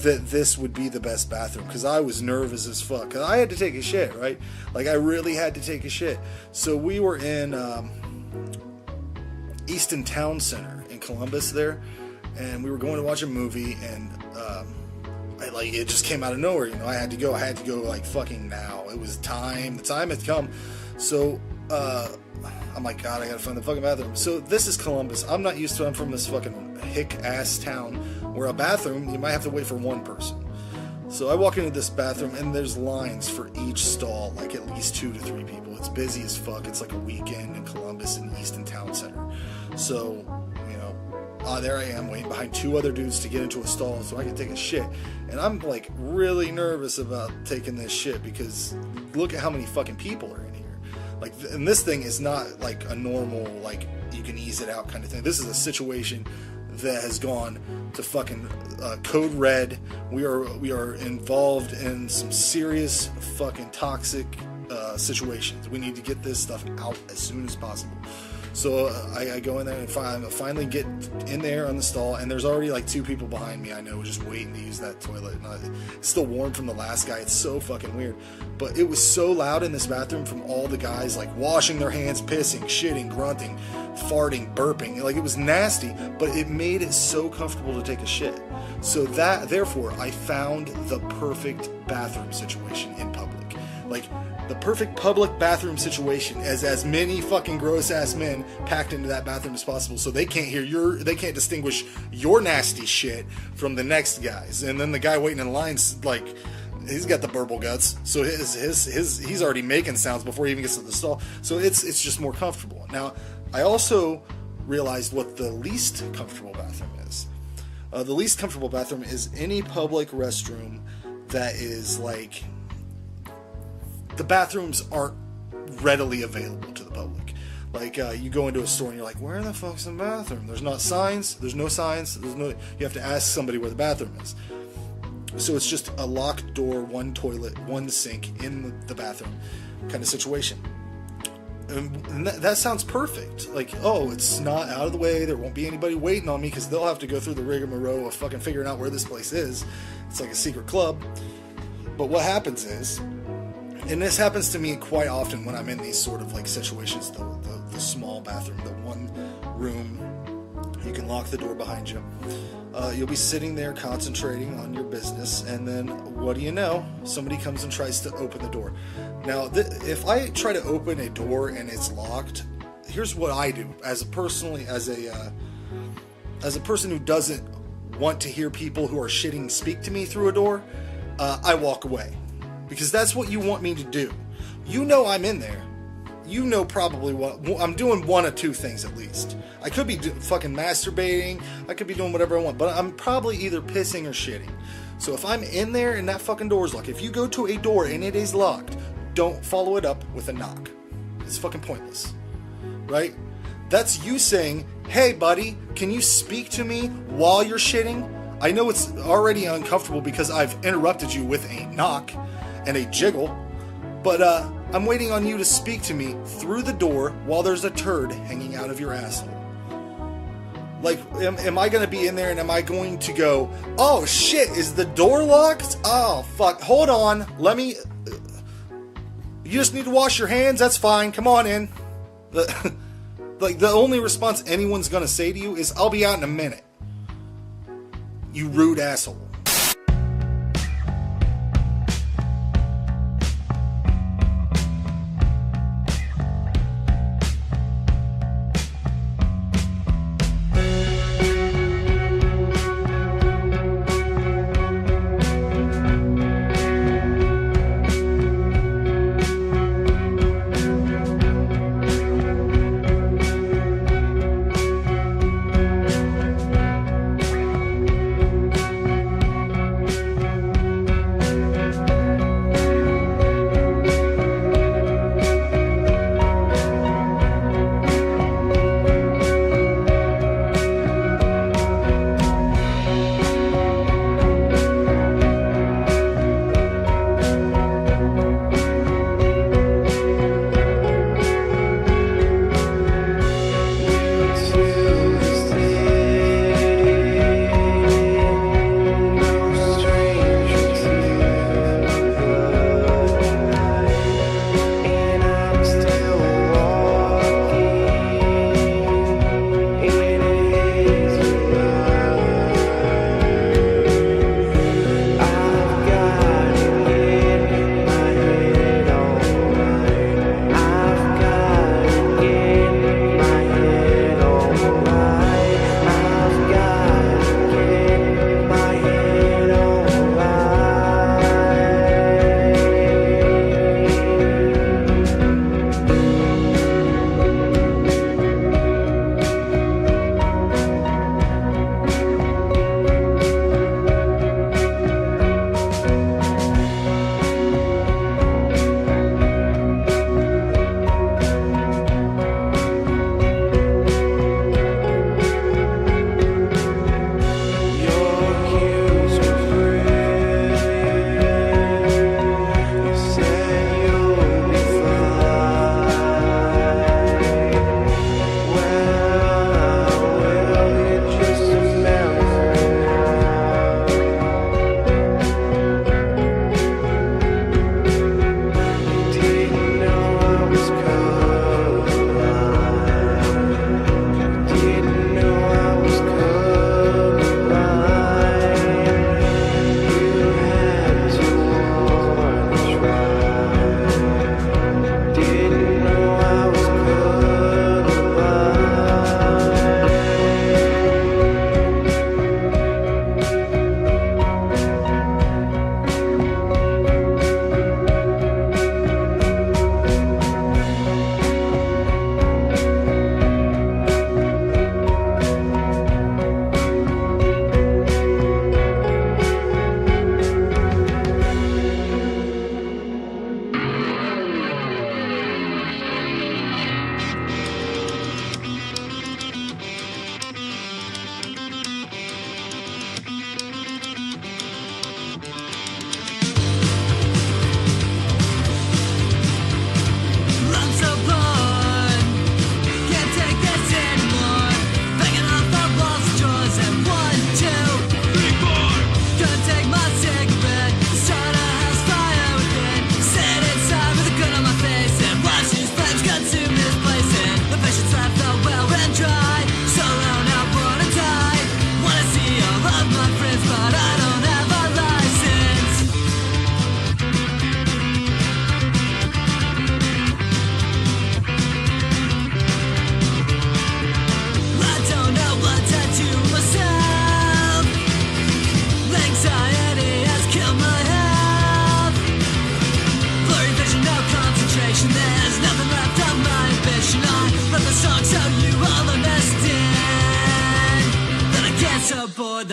that this would be the best bathroom, because I was nervous as fuck. 'Cause I had to take a shit, right? Like, I really had to take a shit. So we were in Easton Town Center in Columbus there, and we were going to watch a movie, and it just came out of nowhere, you know. I had to go like fucking now. It was time. The time had come. So I'm like, God, I gotta find the fucking bathroom. So this is Columbus. I'm not used to it. I'm from this fucking hick ass town where a bathroom, you might have to wait for one person. So I walk into this bathroom and there's lines for each stall, like at least 2 to 3 people. It's busy as fuck. It's like a weekend in Columbus in Easton Town Center. So, you know, there I am waiting behind 2 other dudes to get into a stall so I can take a shit. And I'm like really nervous about taking this shit because look at how many fucking people are in here. Like, and this thing is not like a normal, like, you can ease it out kind of thing. This is a situation that has gone to fucking code red. We are involved in some serious fucking toxic situations. We need to get this stuff out as soon as possible. So I go in there and finally get in there on the stall, and there's already like 2 people behind me I know just waiting to use that toilet. And it's still warm from the last guy. It's so fucking weird. But it was so loud in this bathroom from all the guys like washing their hands, pissing, shitting, grunting, farting, burping. Like, it was nasty, but it made it so comfortable to take a shit. So therefore I found the perfect bathroom situation in public. Like, the perfect public bathroom situation is as many fucking gross ass men packed into that bathroom as possible, so they can't they can't distinguish your nasty shit from the next guy's. And then the guy waiting in line's like, he's got the burble guts, so he's already making sounds before he even gets to the stall. So it's just more comfortable. Now, I also realized what the least comfortable bathroom is. The least comfortable bathroom is any public restroom that is like, the bathrooms aren't readily available to the public. Like, you go into a store and you're like, where the fuck's the bathroom? There's not signs. There's no signs. You have to ask somebody where the bathroom is. So it's just a locked door, 1 toilet, 1 sink in the bathroom kind of situation. And that sounds perfect. Like, oh, it's not out of the way. There won't be anybody waiting on me because they'll have to go through the rigmarole of fucking figuring out where this place is. It's like a secret club. But what happens is, and this happens to me quite often when I'm in these sort of like situations, the small bathroom, the 1 room, you can lock the door behind you. You'll be sitting there concentrating on your business, and then what do you know? Somebody comes and tries to open the door. Now, if I try to open a door and it's locked, here's what I do as a person who doesn't want to hear people who are shitting speak to me through a door. I walk away. Because that's what you want me to do. You know I'm in there. You know probably what I'm doing. 1 of 2 things at least. I could be fucking masturbating. I could be doing whatever I want. But I'm probably either pissing or shitting. So if I'm in there and that fucking door's locked, if you go to a door and it is locked, don't follow it up with a knock. It's fucking pointless. Right? That's you saying, hey buddy, can you speak to me while you're shitting? I know it's already uncomfortable because I've interrupted you with a knock and a jiggle, but I'm waiting on you to speak to me through the door while there's a turd hanging out of your asshole. Like, am I going to be in there and am I going to go, oh shit, is the door locked? Oh fuck, hold on, let me, you just need to wash your hands, that's fine, come on in. Like, the only response anyone's going to say to you is, I'll be out in a minute. You rude asshole.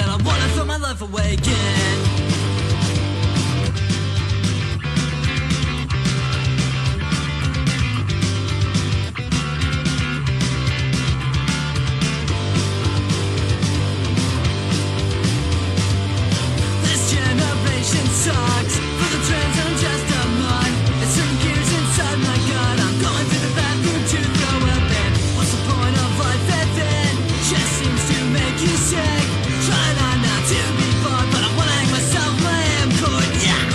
that I wanna throw my life away again. This generation sucks. For the trends, I'm just a mud. It's some gears inside my gut. I'm going to the bathroom to throw up in. What's the point of life if it just seems to make you sick? Trying not to be bored, but I wanna hang myself lamb cord, yeah!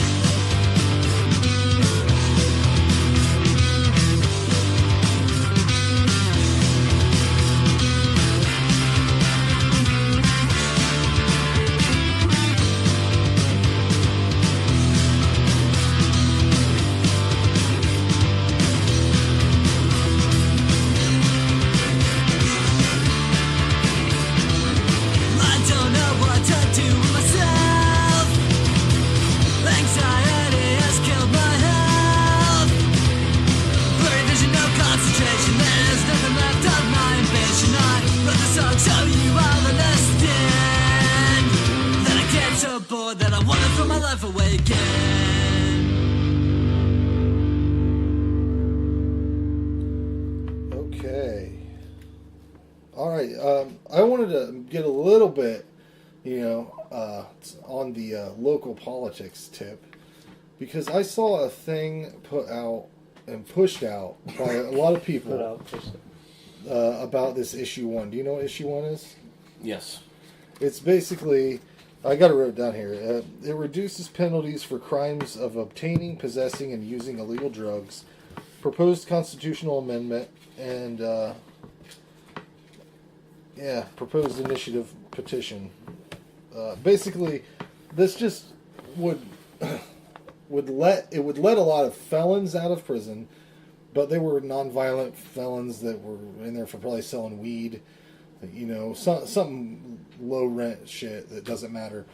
I don't know what to do with myself. Anxiety has killed my health. Blurry vision, no concentration. There's nothing left of my ambition. I wrote this song so you all understand that I get so bored that I wanna throw my life away again. Okay. All right. I wanted to get a little bit, on the local politics tip, because I saw a thing put out and pushed out by a lot of people about this issue 1. Do you know what issue 1 is? Yes. It's basically, I got it wrote down here. It reduces penalties for crimes of obtaining, possessing, and using illegal drugs. Proposed constitutional amendment and proposed initiative petition. Basically, this just would let a lot of felons out of prison, but they were nonviolent felons that were in there for probably selling weed, something low rent shit that doesn't matter.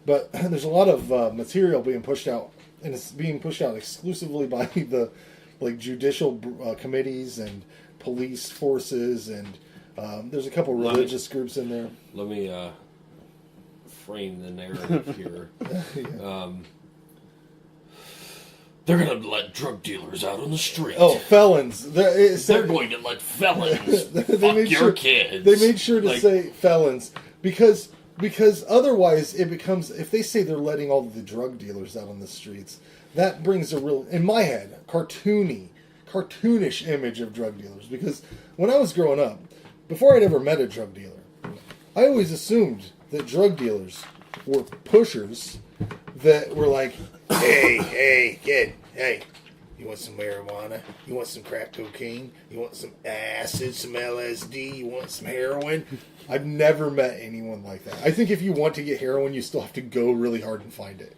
But there's a lot of material being pushed out, and it's being pushed out exclusively by the judicial committees and police forces, and there's a couple religious groups in there. Let me frame the narrative here. They're going to let drug dealers out on the street. Oh, felons. They're going to let felons fuck your kids. They made sure to say felons because otherwise it becomes, if they say they're letting all the drug dealers out on the streets, that brings a real, in my head, cartoonish image of drug dealers. Because when I was growing up, before I'd ever met a drug dealer, I always assumed that drug dealers were pushers that were like, hey, kid, hey, you want some marijuana? You want some crack cocaine? You want some acid, some LSD? You want some heroin? I've never met anyone like that. I think if you want to get heroin, you still have to go really hard and find it.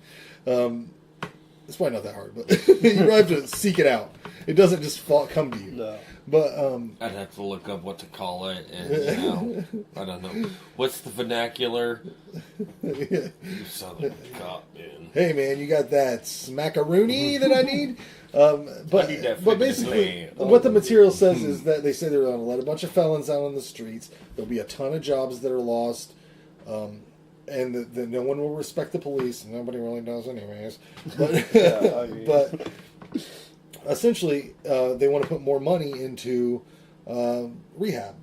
It's probably not that hard, but you have to seek it out. It doesn't just come to you. No. But I'd have to look up what to call it, and I don't know. What's the vernacular? You sound like a cop, man. Hey, man, you got that smackaroonie that I need? But basically, what the material says is that they say they're going to let a bunch of felons out on the streets. There'll be a ton of jobs that are lost, and that no one will respect the police. Nobody really does, anyways. But, but essentially, they want to put more money into rehab.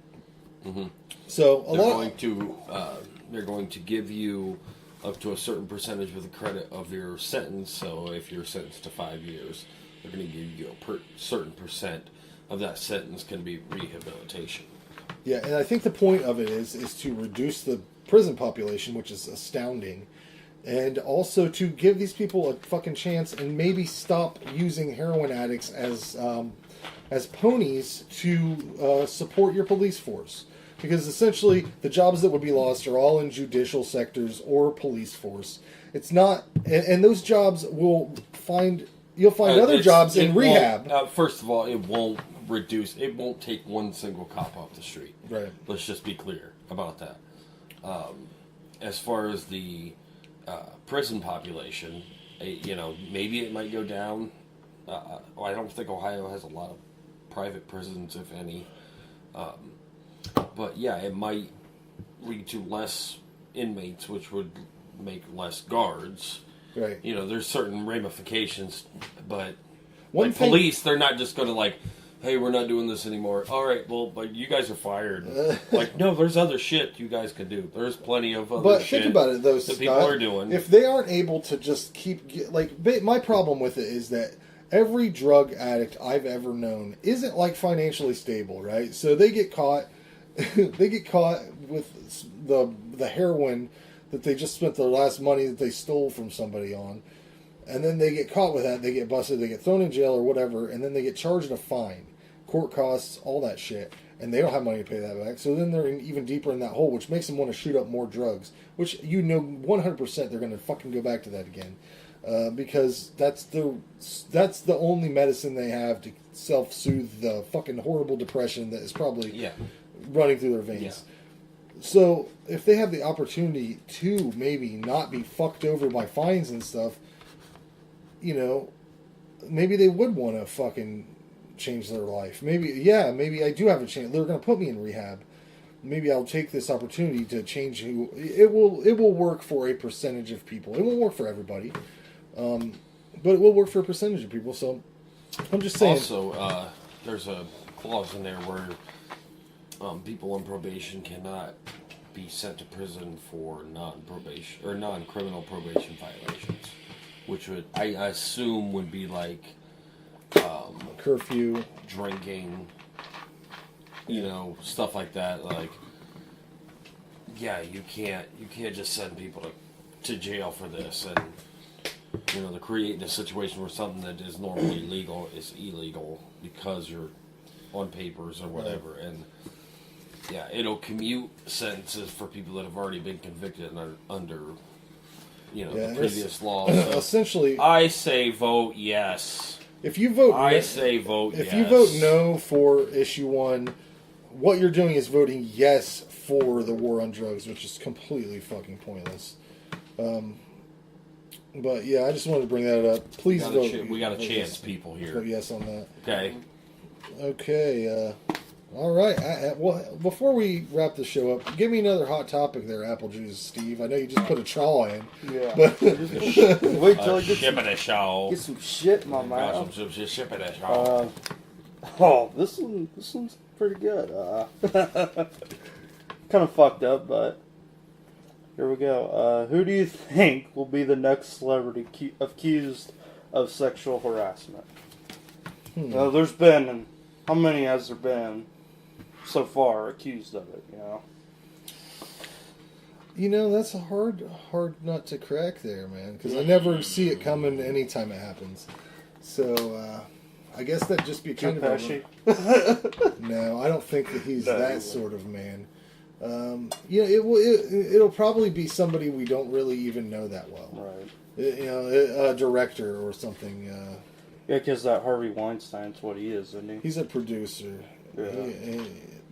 Mm-hmm. So they're going to give you up to a certain percentage of the credit of your sentence. So if you're sentenced to 5 years, they're going to give you a certain percent of that sentence can be rehabilitation. Yeah, and I think the point of it is to reduce the prison population, which is astounding, and also to give these people a fucking chance and maybe stop using heroin addicts as ponies to support your police force. Because essentially, the jobs that would be lost are all in judicial sectors or police force. It's not, and those jobs you'll find other jobs in rehab. First of all, it won't take one single cop off the street. Right. Let's just be clear about that. As far as the prison population, maybe it might go down. I don't think Ohio has a lot of private prisons, if any. But yeah, it might lead to less inmates, which would make less guards. Right. You know, there's certain ramifications, but One like thing- police, they're not just going to like, hey, we're not doing this anymore. All right, well, but you guys are fired. Like, no, there's other shit you guys can do. There's plenty of other shit think about it, though, that people Scott. are doing. If they aren't able to just my problem with it is that every drug addict I've ever known isn't like financially stable, right? So they get caught, with the heroin that they just spent their last money that they stole from somebody on. And then they get caught with that, they get busted, they get thrown in jail or whatever, and then they get charged a fine. Court costs, all that shit. And they don't have money to pay that back. So then they're even deeper in that hole, which makes them want to shoot up more drugs. Which 100% they're going to fucking go back to that again. Because that's the only medicine they have to self-soothe the fucking horrible depression that is probably running through their veins. So if they have the opportunity to maybe not be fucked over by fines and stuff, you know, maybe they would want to fucking change their life. Maybe I do have a chance. They're going to put me in rehab. Maybe I'll take this opportunity to change who... It will work for a percentage of people. It won't work for everybody. But it will work for a percentage of people, so I'm just saying. Also, there's a clause in there where people on probation cannot be sent to prison for non-probation or non-criminal probation violations, which would I assume would be like curfew, drinking, you know, stuff like that. Like, yeah, you can't just send people to jail for this, and you know, they're creating a situation where something that is normally legal is illegal because you're on papers or whatever, and yeah, it'll commute sentences for people that have already been convicted under you know, the previous law. So essentially, I say vote yes. If you vote, say vote yes. If you vote no for issue 1, what you're doing is voting yes for the war on drugs, which is completely fucking pointless. But yeah, I just wanted to bring that up. Please vote. We got a chance, people here. Vote yes on that. Okay. Okay. All right. Well, before we wrap the show up, give me another hot topic there, Apple Juice, Steve. I know you just put a chaw in. Yeah. But wait till I get some shit in my mouth. Some shit in a chaw. This one's pretty good. Kind of fucked up, but here we go. Who do you think will be the next celebrity accused of sexual harassment? There's been, how many has there been so far accused of it? You know, that's a hard nut to crack there, man. Because I never see it coming anytime it happens. So I guess that'd just be kind of No, I don't think that he's that sort of man. It'll probably be somebody we don't really even know that well. Right. You know, a director or something. Yeah, because that Harvey Weinstein's what he is, isn't he? He's a producer. Yeah.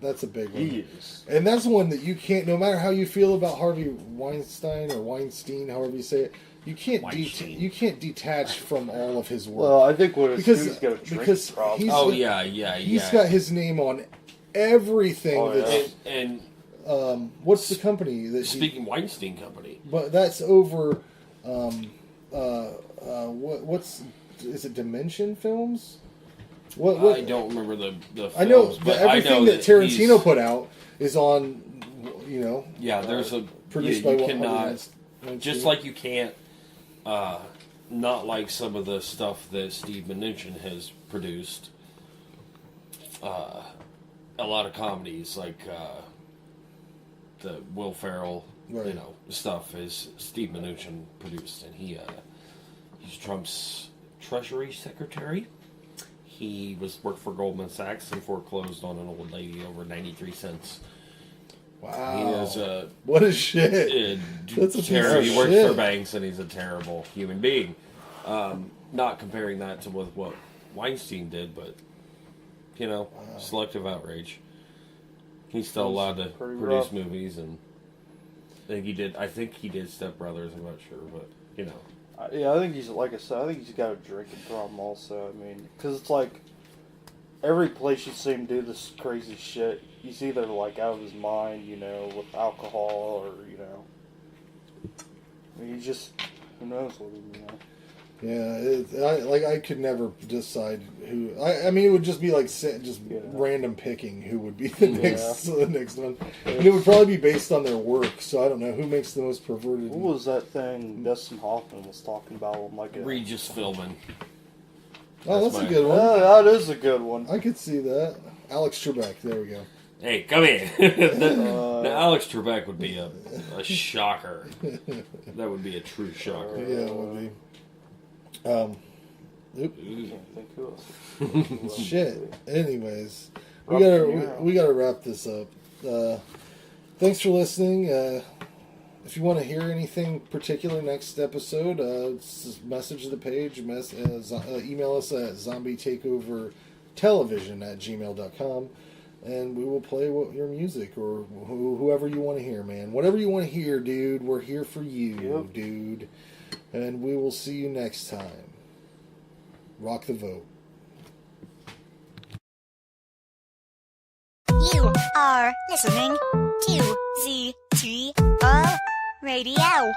That's a big one. He is. And that's one that you can't, no matter how you feel about Harvey Weinstein or Weinstein, however you say it, you can't detach from all of his work. Well, I think what it's because he's got a drinking because problem. He's got his name on everything. And what's the company that speaking Weinstein Company? But that's over. What's is it? Dimension Films? What? I don't remember the films, I know, but everything that Tarantino put out is on. You know. Yeah, there's a produced you by cannot just like you can't not like some of the stuff that Steve Mnuchin has produced. A lot of comedies like the Will Ferrell, right. stuff is Steve Mnuchin produced, and he's Trump's Treasury Secretary. He worked for Goldman Sachs and foreclosed on an old lady over 93 cents. Wow. He is what a shit. That's a terrible. He works shit. for banks, and he's a terrible human being. Not comparing that to what Weinstein did, but selective outrage. He's still allowed to produce movies, and I think he did Step Brothers. I'm not sure, but Yeah, I think he's like I said. I think he's got a drinking problem also. I mean, because it's like every place you see him do this crazy shit, he's either like out of his mind, with alcohol, or He just, who knows what he, Yeah, I could never decide who. I mean, it would just be like random picking who would be the next one, and it would probably be based on their work. So I don't know who makes the most perverted. What was that thing Dustin Hoffman was talking about? Like Regis Philbin. Oh, that's a good one. That is a good one. I could see that. Alex Trebek. There we go. Hey, come here. Now, Alex Trebek would be a shocker. That would be a true shocker. Yeah, it would be. Shit. Anyways, we gotta wrap this up. Thanks for listening. If you want to hear anything particular next episode, just message the page. Email us at zombietakeovertelevision@gmail.com, and we will play your music or whoever you want to hear, man. Whatever you want to hear, dude. We're here for you, dude. And we will see you next time. Rock the vote. You are listening to ZTO Radio.